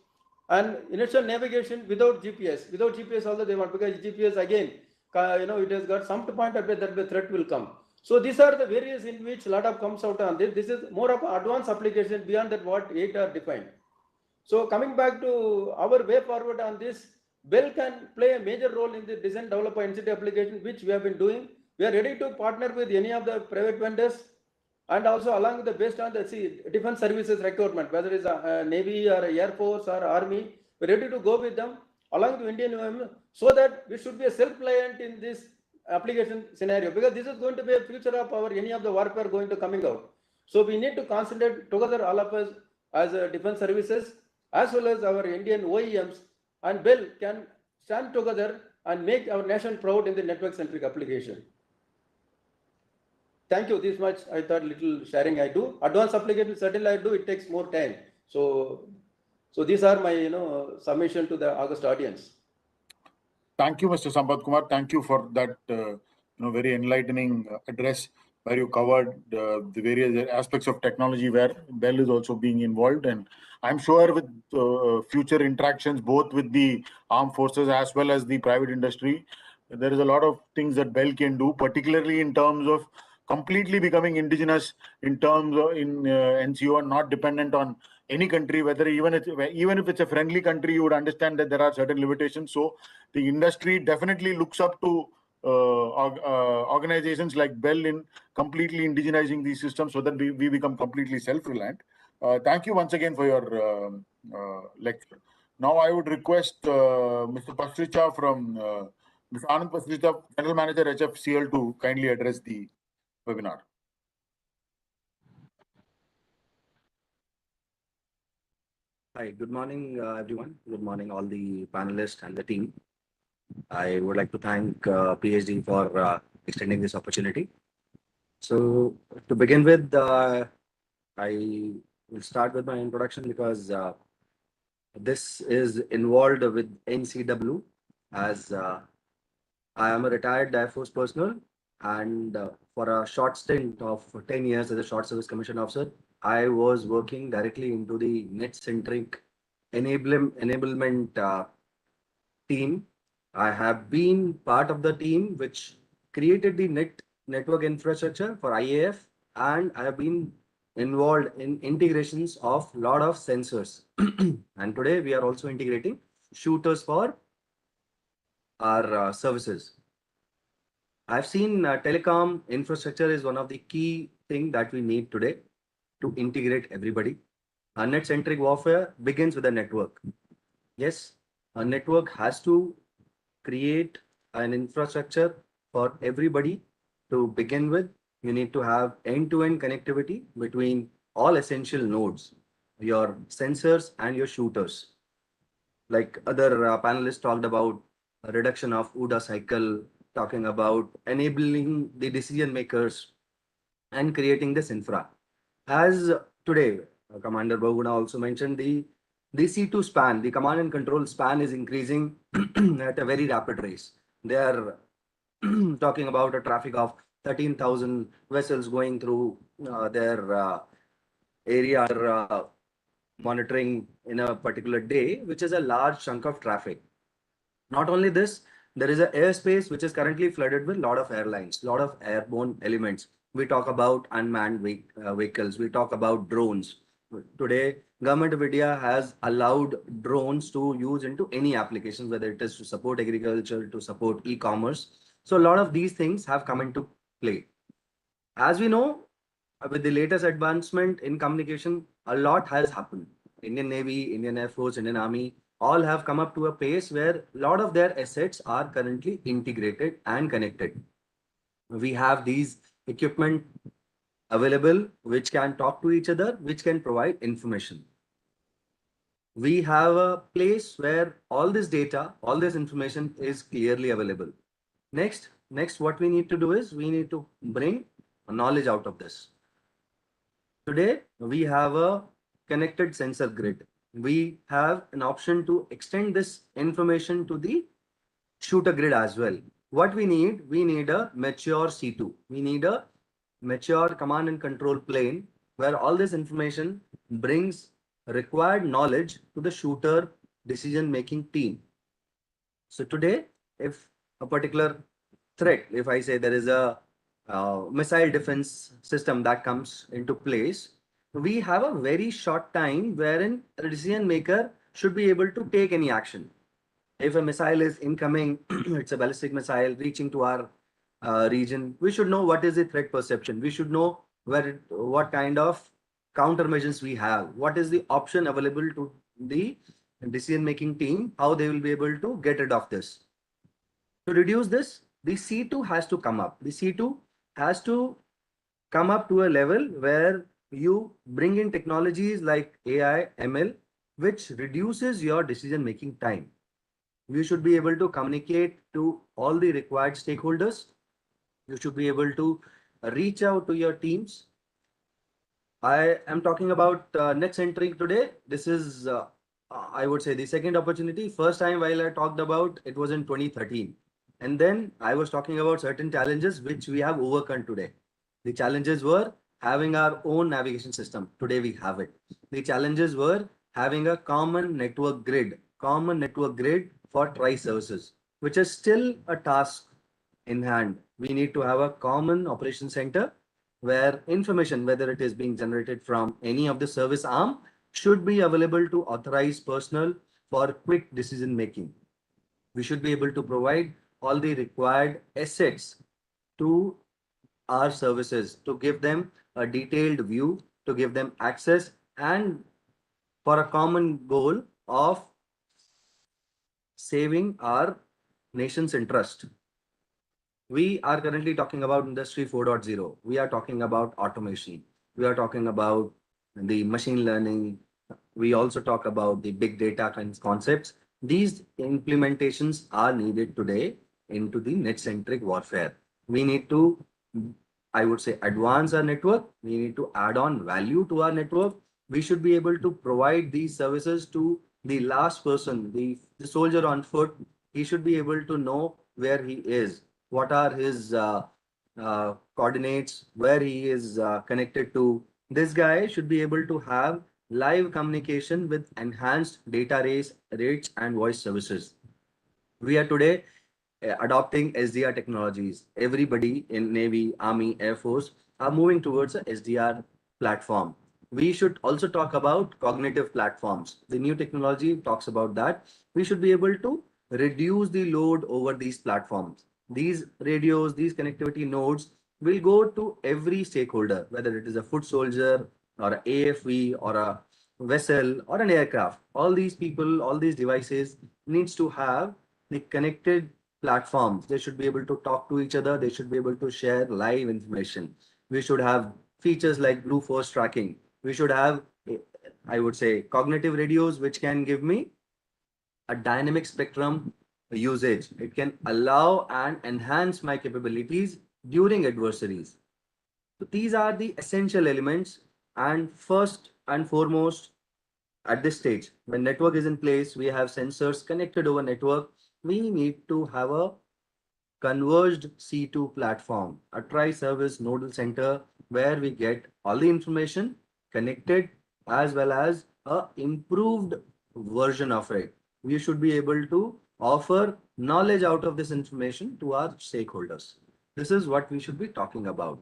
and inertial navigation without GPS. Without GPS also they want, because GPS again, it has got some point at that the threat will come. So these are the various in which a lot of comes out on this. This is more of an advanced application beyond that what 8 are defined. So coming back to our way forward on this, Bell can play a major role in the design developer NCT application, which we have been doing. We are ready to partner with any of the private vendors, and also along with the based on the defense services requirement, whether it's a Navy or a Air Force or Army, we're ready to go with them along with Indian UM, so that we should be a self-reliant in this application scenario, because this is going to be a future of our any of the warfare going to coming out. So we need to concentrate together, all of us as defense services as well as our Indian OEMs, and Bell can stand together and make our nation proud in the network-centric application. Thank you. This much I thought little sharing I do. Advanced application certainly I do. It takes more time. So these are my submission to the August audience. Thank you, Mr. Sampath Kumar. Thank you for that very enlightening address, where you covered the various aspects of technology where Bell is also being involved. And I'm sure with future interactions, both with the armed forces as well as the private industry, there is a lot of things that Bell can do, particularly in terms of completely becoming indigenous in terms of NCO, and not dependent on any country, whether even if it's a friendly country, you would understand that there are certain limitations. So the industry definitely looks up to organizations like Bell in completely indigenizing these systems so that we become completely self-reliant. Thank you once again for your lecture. Now I would request Mr. Pasricha from Mr. Anand Pasricha, General Manager HFCL, to kindly address the webinar. Hi, good morning, everyone. Good morning, all the panelists and the team. I would like to thank PhD for extending this opportunity. So to begin with, I will start with my introduction, because this is involved with NCW, as I am a retired Air Force personnel, and for a short stint of 10 years as a short service commission officer, I was working directly into the net-centric enablement team. I have been part of the team which created the network infrastructure for IAF, and I have been involved in integrations of lot of sensors. And today we are also integrating shooters for our services. I've seen telecom infrastructure is one of the key thing that we need today to integrate everybody. A net-centric warfare begins with a network. Yes, a network has to create an infrastructure for everybody to begin with. You need to have end-to-end connectivity between all essential nodes, your sensors and your shooters. Like other panelists talked about a reduction of OODA cycle, talking about enabling the decision makers and creating this infra. As today, Commander Boguna also mentioned, the C2 span, the command and control span, is increasing at a very rapid race. They are talking about a traffic of 13,000 vessels going through their area monitoring in a particular day, which is a large chunk of traffic. Not only this, there is an airspace which is currently flooded with a lot of airlines, a lot of airborne elements. We talk about unmanned vehicles, we talk about drones, Today, Government of India has allowed drones to use into any applications, whether it is to support agriculture, to support e-commerce. So a lot of these things have come into play. As we know, with the latest advancement in communication, a lot has happened. Indian Navy, Indian Air Force, Indian Army, all have come up to a pace where a lot of their assets are currently integrated and connected. We have these equipment available which can talk to each other, which can provide information. We have a place where all this data, all this information is clearly available. Next, what we need to do is we need to bring knowledge out of this. Today, we have a connected sensor grid. We have an option to extend this information to the shooter grid as well. What we need a mature C2. We need a mature command and control plane where all this information brings required knowledge to the shooter decision-making team. So today, if a particular threat, if I say there is a missile defense system that comes into place, we have a very short time wherein a decision maker should be able to take any action. If a missile is incoming, it's a ballistic missile reaching to our region, we should know what is the threat perception. We should know what kind of countermeasures we have, what is the option available to the decision-making team, how they will be able to get rid of this. To reduce this, the C2 has to come up. The C2 has to come up to a level where you bring in technologies like AI, ML, which reduces your decision-making time. You should be able to communicate to all the required stakeholders. You should be able to reach out to your teams. I am talking about net-centric today. This is, I would say, the second opportunity. First time while I talked about it was in 2013. And then I was talking about certain challenges which we have overcome today. The challenges were having our own navigation system. Today we have it. The challenges were having a common network grid for tri-services, which is still a task in hand. We need to have a common operation center where information, whether it is being generated from any of the service arm, should be available to authorized personnel for quick decision making. We should be able to provide all the required assets to our services to give them a detailed view, to give them access, and for a common goal of saving our nation's interest. We are currently talking about Industry 4.0. We are talking about automation. We are talking about the machine learning. We also talk about the big data concepts. These implementations are needed today into the net-centric warfare. We need to, I would say, advance our network. We need to add on value to our network. We should be able to provide these services to the last person, the soldier on foot. He should be able to know where he is, what are his coordinates, where he is connected to. This guy should be able to have live communication with enhanced data rates and voice services. We are today adopting SDR technologies. Everybody in Navy, Army, Air Force are moving towards a SDR platform. We should also talk about cognitive platforms. The new technology talks about that. We should be able to reduce the load over these platforms. These radios, these connectivity nodes will go to every stakeholder, whether it is a foot soldier or a AFV or a vessel or an aircraft. All these people, all these devices needs to have the connected platforms. They should be able to talk to each other. They should be able to share live information. We should have features like blue force tracking. We should have, I would say, cognitive radios, which can give me a dynamic spectrum usage. It can allow and enhance my capabilities during adversaries. So these are the essential elements. And first and foremost, at this stage, when network is in place, we have sensors connected over network. We need to have a converged C2 platform, a tri-service nodal center where we get all the information connected as well as a improved version of it. We should be able to offer knowledge out of this information to our stakeholders. This is what we should be talking about.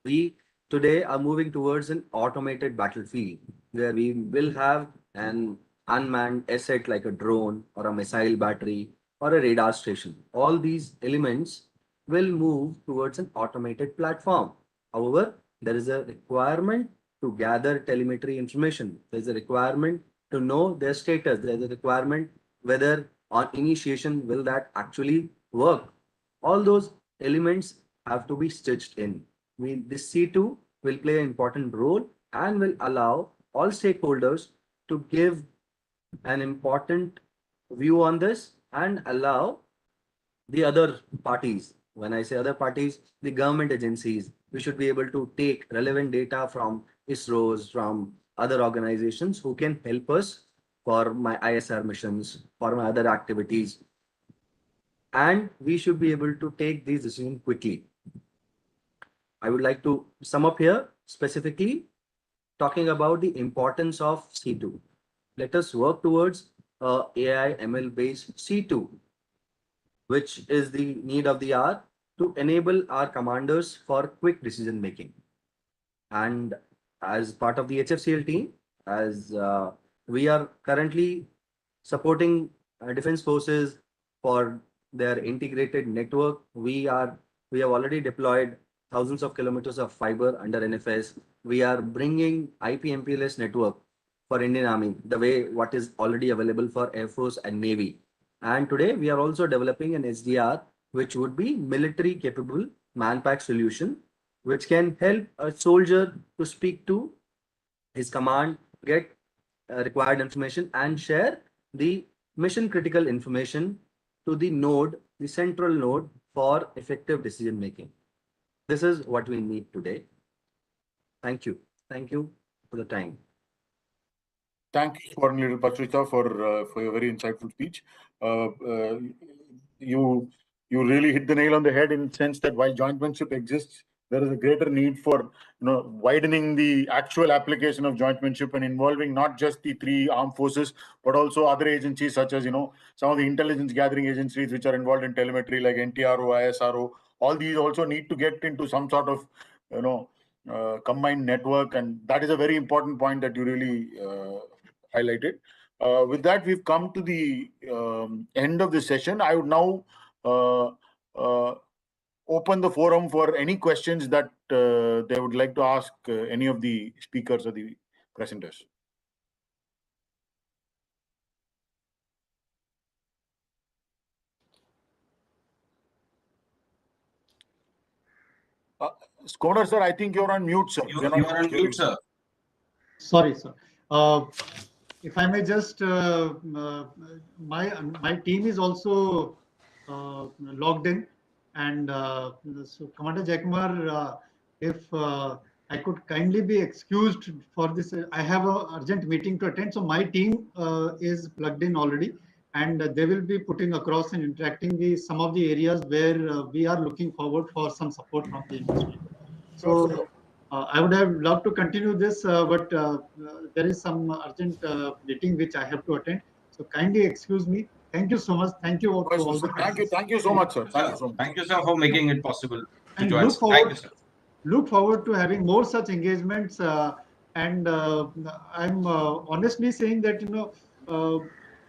We today are moving towards an automated battlefield where we will have an unmanned asset like a drone or a missile battery or a radar station. All these elements will move towards an automated platform. However, there is a requirement to gather telemetry information. There is a requirement to know their status. There is a requirement whether on initiation will that actually work. All those elements have to be stitched in. This C2 will play an important role and will allow all stakeholders to give an important view on this and allow the other parties. When I say other parties, the government agencies, we should be able to take relevant data from ISROs, from other organizations who can help us for my ISR missions, for my other activities. And we should be able to take these decisions quickly. I would like to sum up here specifically talking about the importance of C2. Let us work towards AI ML based C2, which is the need of the hour to enable our commanders for quick decision making. And as part of the HFCL team, as we are currently supporting defense forces for their integrated network, we have already deployed thousands of kilometers of fiber under NFS. We are bringing IP MPLS network for Indian Army, the way what is already available for Air Force and Navy. And today we are also developing an SDR, which would be military capable manpack solution, which can help a soldier to speak to his command, get required information and share the mission critical information to the node, the central node for effective decision making. This is what we need today. Thank you. Thank you for the time. Thank you, Foreign Leader Patrita, for your very insightful speech. You really hit the nail on the head in the sense that while jointmanship exists, there is a greater need for widening the actual application of jointmanship and involving not just the three armed forces, but also other agencies such as some of the intelligence gathering agencies which are involved in telemetry like NTRO, ISRO. All these also need to get into some sort of combined network, and that is a very important point that you really highlighted. With that, we've come to the end of the session. I would now open the forum for any questions that they would like to ask any of the speakers or the presenters. Skoner, sir, I think you're on mute, sir. You are on mute, sir. Sorry, sir. If I may just, my team is also logged in, and so Commander Jayakumar, if I could kindly be excused for this, I have an urgent meeting to attend. So my team is plugged in already, and they will be putting across and interacting with some of the areas where we are looking forward for some support from the industry. So I would have loved to continue this, but there is some urgent meeting which I have to attend. So kindly excuse me. Thank you so much. Thank you to all the Thank you so much, sir. Thank you so much. Thank you, sir, for making it possible to and join. Thank you, sir. Look forward to having more such engagements. And I'm honestly saying that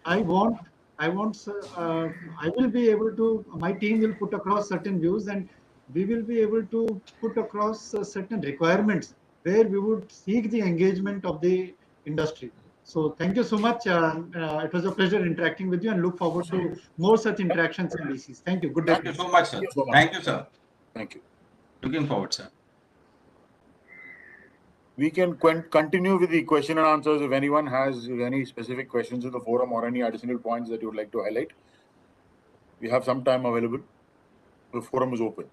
I want I will be able to. My team will put across certain views, and we will be able to put across certain requirements where we would seek the engagement of the industry. So thank you so much. It was a pleasure interacting with you, and look forward to more such interactions in DCs. Thank you. Good day. Thank you so much, sir. Thank you, sir. Thank you. Looking forward, sir. We can continue with the question and answers if anyone has any specific questions in the forum or any additional points that you would like to highlight. We have some time available. The forum is open.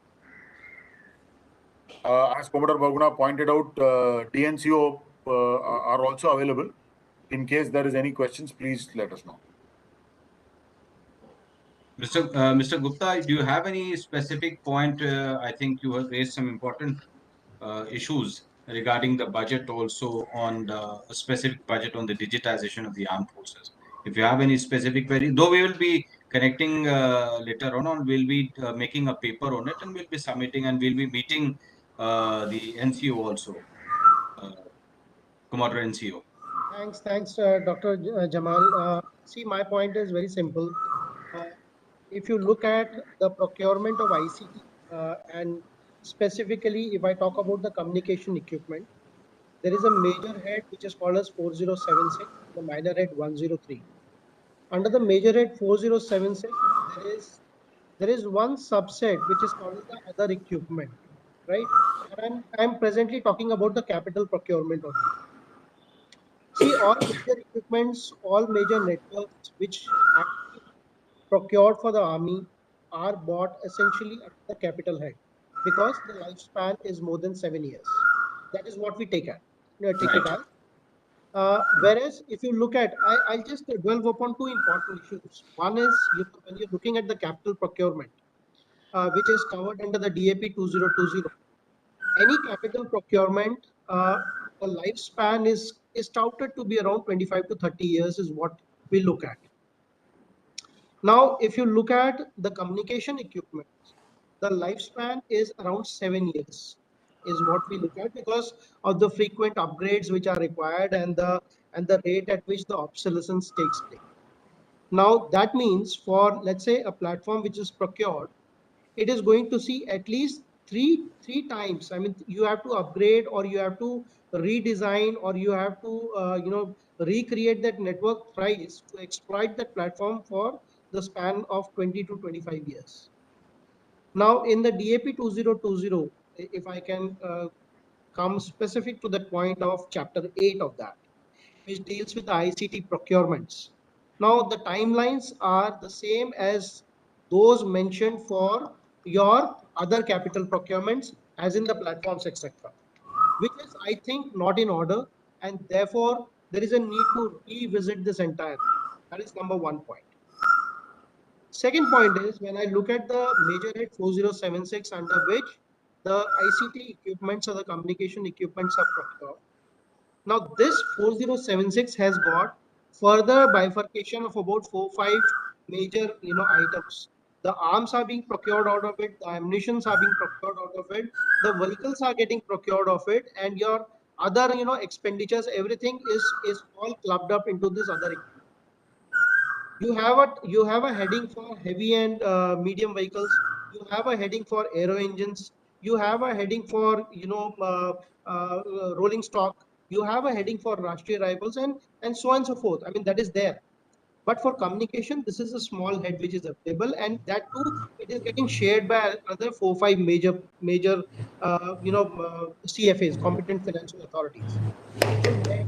As Commodore Baguna pointed out, DNCO are also available. In case there is any questions, please let us know. Mr. Gupta, do you have any specific point? I think you have raised some important issues regarding the budget, also on the specific budget on the digitization of the armed forces. If you have any specific query, though we will be connecting later on, we'll be making a paper on it, and we'll be submitting, and we'll be meeting the NCO also, uh, Commodore NCO. Thanks, Dr. Jamal. See, my point is very simple. Uh, if you look at the procurement of ICT, and specifically if I talk about the communication equipment, there is a major head which is called as 4076, the minor head 103. Under the major head 4076, there is one subset which is called as the other equipment, right? And I'm presently talking about the capital procurement only. See, all major equipments, all major networks which have been procured for the army are bought essentially at the capital head because the lifespan is more than 7 years. That is what we take it Right. as. Whereas if you look at, I'll just dwell upon two important issues. One is when you're looking at the capital procurement, which is covered under the DAP 2020. Any capital procurement, the lifespan is touted to be around 25 to 30 years is what we look at. Now, if you look at the communication equipment, the lifespan is around 7 years, is what we look at because of the frequent upgrades which are required and the rate at which the obsolescence takes place. Now, that means for, let's say, a platform which is procured, it is going to see at least three times. I mean, you have to upgrade or you have to redesign or you have to recreate that network thrice to exploit that platform for the span of 20 to 25 years. Now, in the DAP 2020, if I can come specific to that point of chapter 8 of that, which deals with the ICT procurements. Now, the timelines are the same as those mentioned for your other capital procurements, as in the platforms, etc., which is, I think, not in order, and therefore there is a need to revisit this entire thing. That is number one point. Second point is when I look at the major head 4076, under which the ICT equipments or the communication equipments are procured. Now, this 4076 has got further bifurcation of about 4 5 major items. The arms are being procured out of it, the ammunitions are being procured out of it, the vehicles are getting procured of it, and your other expenditures, everything is all clubbed up into this other. You have a heading for heavy and medium vehicles. You have a heading for aero engines. You have a heading for rolling stock. You have a heading for Rashtriya Rifles and so on and so forth. I mean, that is there. But for communication, this is a small head which is available, and that too it is getting shared by other 4 5 major CFAs, competent financial authorities. So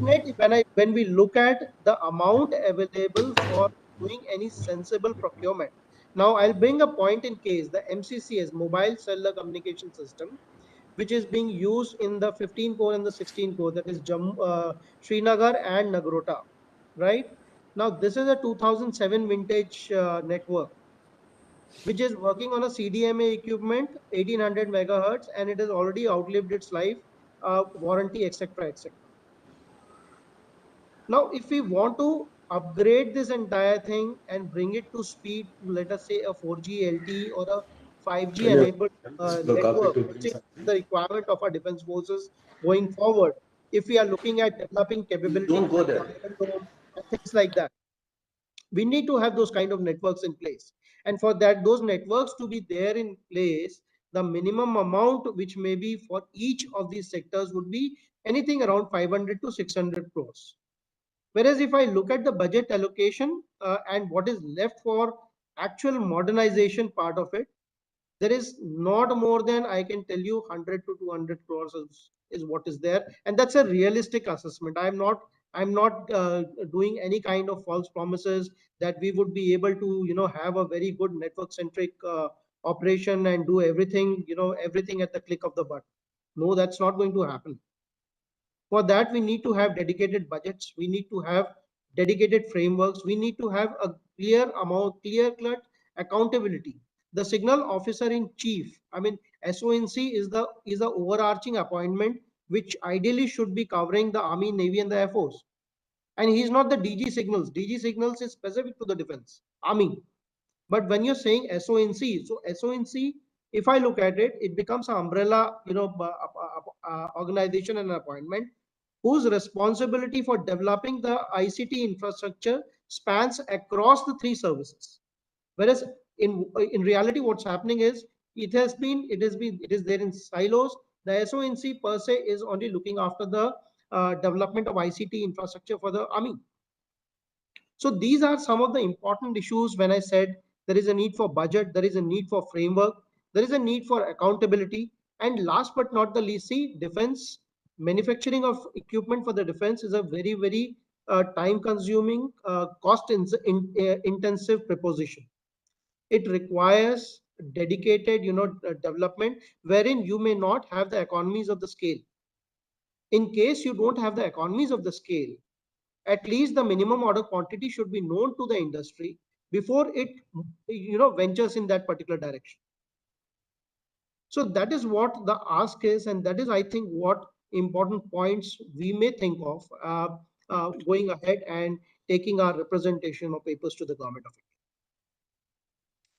net, when we look at the amount available for doing any sensible procurement, now I'll bring a point in case the MCCS, Mobile Cellular Communication System, which is being used in the 15 core and the 16 core, that is Srinagar and Nagrota, right? Now this is a 2007 vintage network, which is working on a CDMA equipment, 1800 megahertz, and it has already outlived its life, warranty, etc., etc. Now, if we want to upgrade this entire thing and bring it to speed, let us say a 4G LTE or a 5G enabled network, which is the requirement of our defense forces going forward, if we are looking at developing capabilities Don't go like there. the Iron Dome and things like that, we need to have those kind of networks in place. And for that, those networks to be there in place, the minimum amount which may be for each of these sectors would be anything around 500 to 600 crores. Whereas if I look at the budget allocation and what is left for actual modernization part of it, there is not more than, I can tell you, 100 to 200 crores is what is there, and that's a realistic assessment. I'm not doing any kind of false promises that we would be able to have a very good network centric operation and do everything everything at the click of the button. No, that's not going to happen. For that, we need to have dedicated budgets. We need to have dedicated frameworks. We need to have a clear-cut accountability. The signal officer in chief, I mean, SONC is the overarching appointment, which ideally should be covering the Army, Navy, and the Air Force. And he's not the DG signals. DG signals is specific to the defense, Army. But when you're saying SONC, so SONC If I look at it, it becomes an umbrella, organization and appointment whose responsibility for developing the ICT infrastructure spans across the three services. Whereas in reality, what's happening is it is there in silos. The SONC per se is only looking after the development of ICT infrastructure for the army. So these are some of the important issues when I said there is a need for budget, there is a need for framework, there is a need for accountability. And last but not the least, see, defense manufacturing of equipment for the defense is a very, very time consuming, intensive proposition. It requires dedicated, development wherein you may not have the economies of the scale. In case you don't have the economies of the scale, at least the minimum order quantity should be known to the industry before it ventures in that particular direction. So that is what the ask is, and that is, I think, what important points we may think of going ahead and taking our representation of papers to the government of India.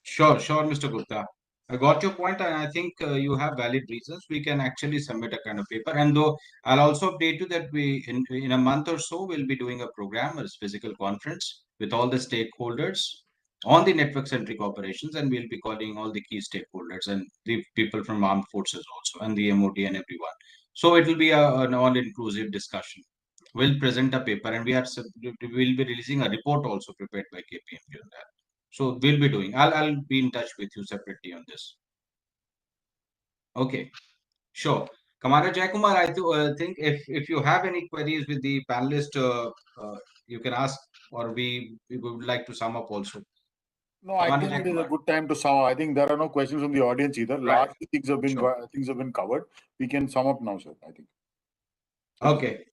Sure, Mr. Gupta. I got your point, and I think you have valid reasons. We can actually submit a kind of paper. And though I'll also update you that in a month or so, we'll be doing a program, a physical conference with all the stakeholders on the network-centric operations, and we'll be calling all the key stakeholders and the people from armed forces also, and the MOD and everyone. So it will be an all-inclusive discussion. We'll present a paper, and we'll be releasing a report also prepared by KPMG on that. So we'll be doing. I'll be in touch with you separately on this. Okay, sure. Commander Jaikumar, think if you have any queries with the panelist, you can ask, or we would like to sum up also. No, I think it is a good time to sum up. I think there are no questions from the audience either. Right. Largely things have been covered. We can sum up now, sir. I think. Okay.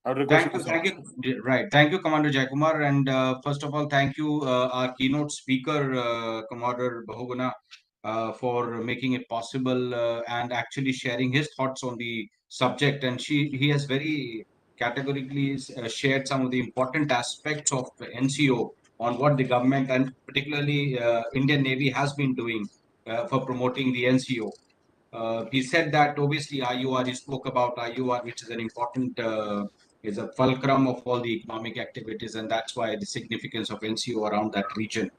Thank you. Right. Thank you, Commander Jaikumar. And first of all, thank you, our keynote speaker, Commander Bahuguna, for making it possible and actually sharing his thoughts on the subject. And he has very categorically shared some of the important aspects of the NCO on what the government and particularly Indian Navy has been doing for promoting the NCO. He said that obviously IUR, he spoke about IUR, which is an important, is a fulcrum of all the economic activities, and that's why the significance of NCO around that region.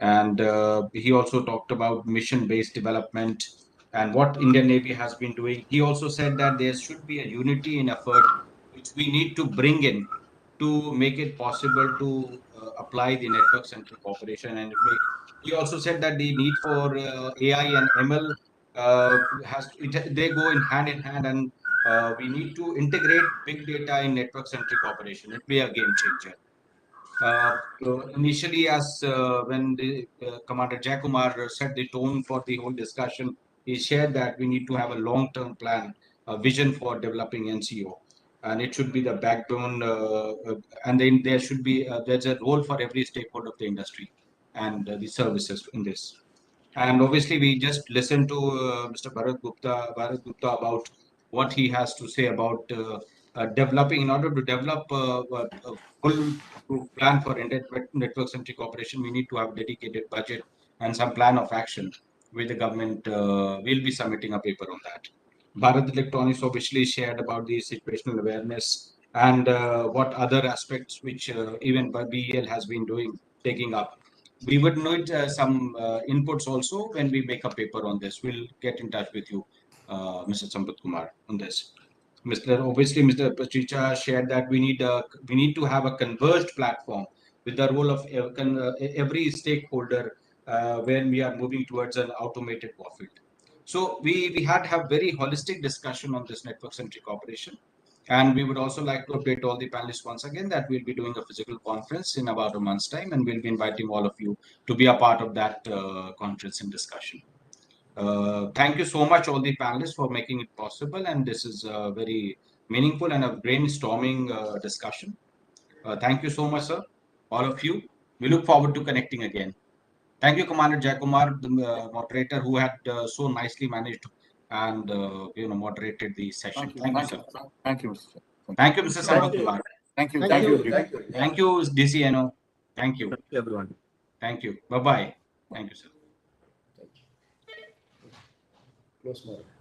And he also talked about mission-based development and what Indian Navy has been doing. He also said that there should be a unity in effort, which we need to bring in to make it possible to apply the network-centric operation. And he also said that the need for AI and ML they go in hand, and we need to integrate big data in network-centric operation. It will be a game changer. Initially, as when the Commander Jaikumar set the tone for the whole discussion, he shared that we need to have a long-term plan, a vision for developing NCO, and it should be the backbone. And then there should be there's a role for every stakeholder of the industry and the services in this. And obviously, we just listened to Mr. Bharat Gupta about what he has to say about developing. In order to develop a full plan for network-centric operation, we need to have dedicated budget and some plan of action with the government. We'll be submitting a paper on that. Bharat Electronics obviously shared about the situational awareness and what other aspects which even BEL has been taking up. We would need some inputs also when we make a paper on this. We'll get in touch with you, Mr. Sampath Kumar, on this. Mr. Patricha shared that we need to have a converged platform with the role of every stakeholder when we are moving towards an automated warfare. So we had to have very holistic discussion on this network-centric operation. And we would also like to update all the panelists once again that we'll be doing a physical conference in about a month's time, and we'll be inviting all of you to be a part of that conference and discussion. Thank you so much, all the panelists, for making it possible. And this is a very meaningful and a brainstorming discussion. Thank you so much, sir, all of you. We look forward to connecting again. Thank you, Commander Jaikumar, the moderator, who had so nicely managed and moderated the session. Thank you, sir. Thank you, Mr. Thank you, Mr. Sampath Kumar. Thank you. Thank you, DCNO. Thank you. Thank you, everyone. Thank you. Bye-bye. Thank you, sir. Close more.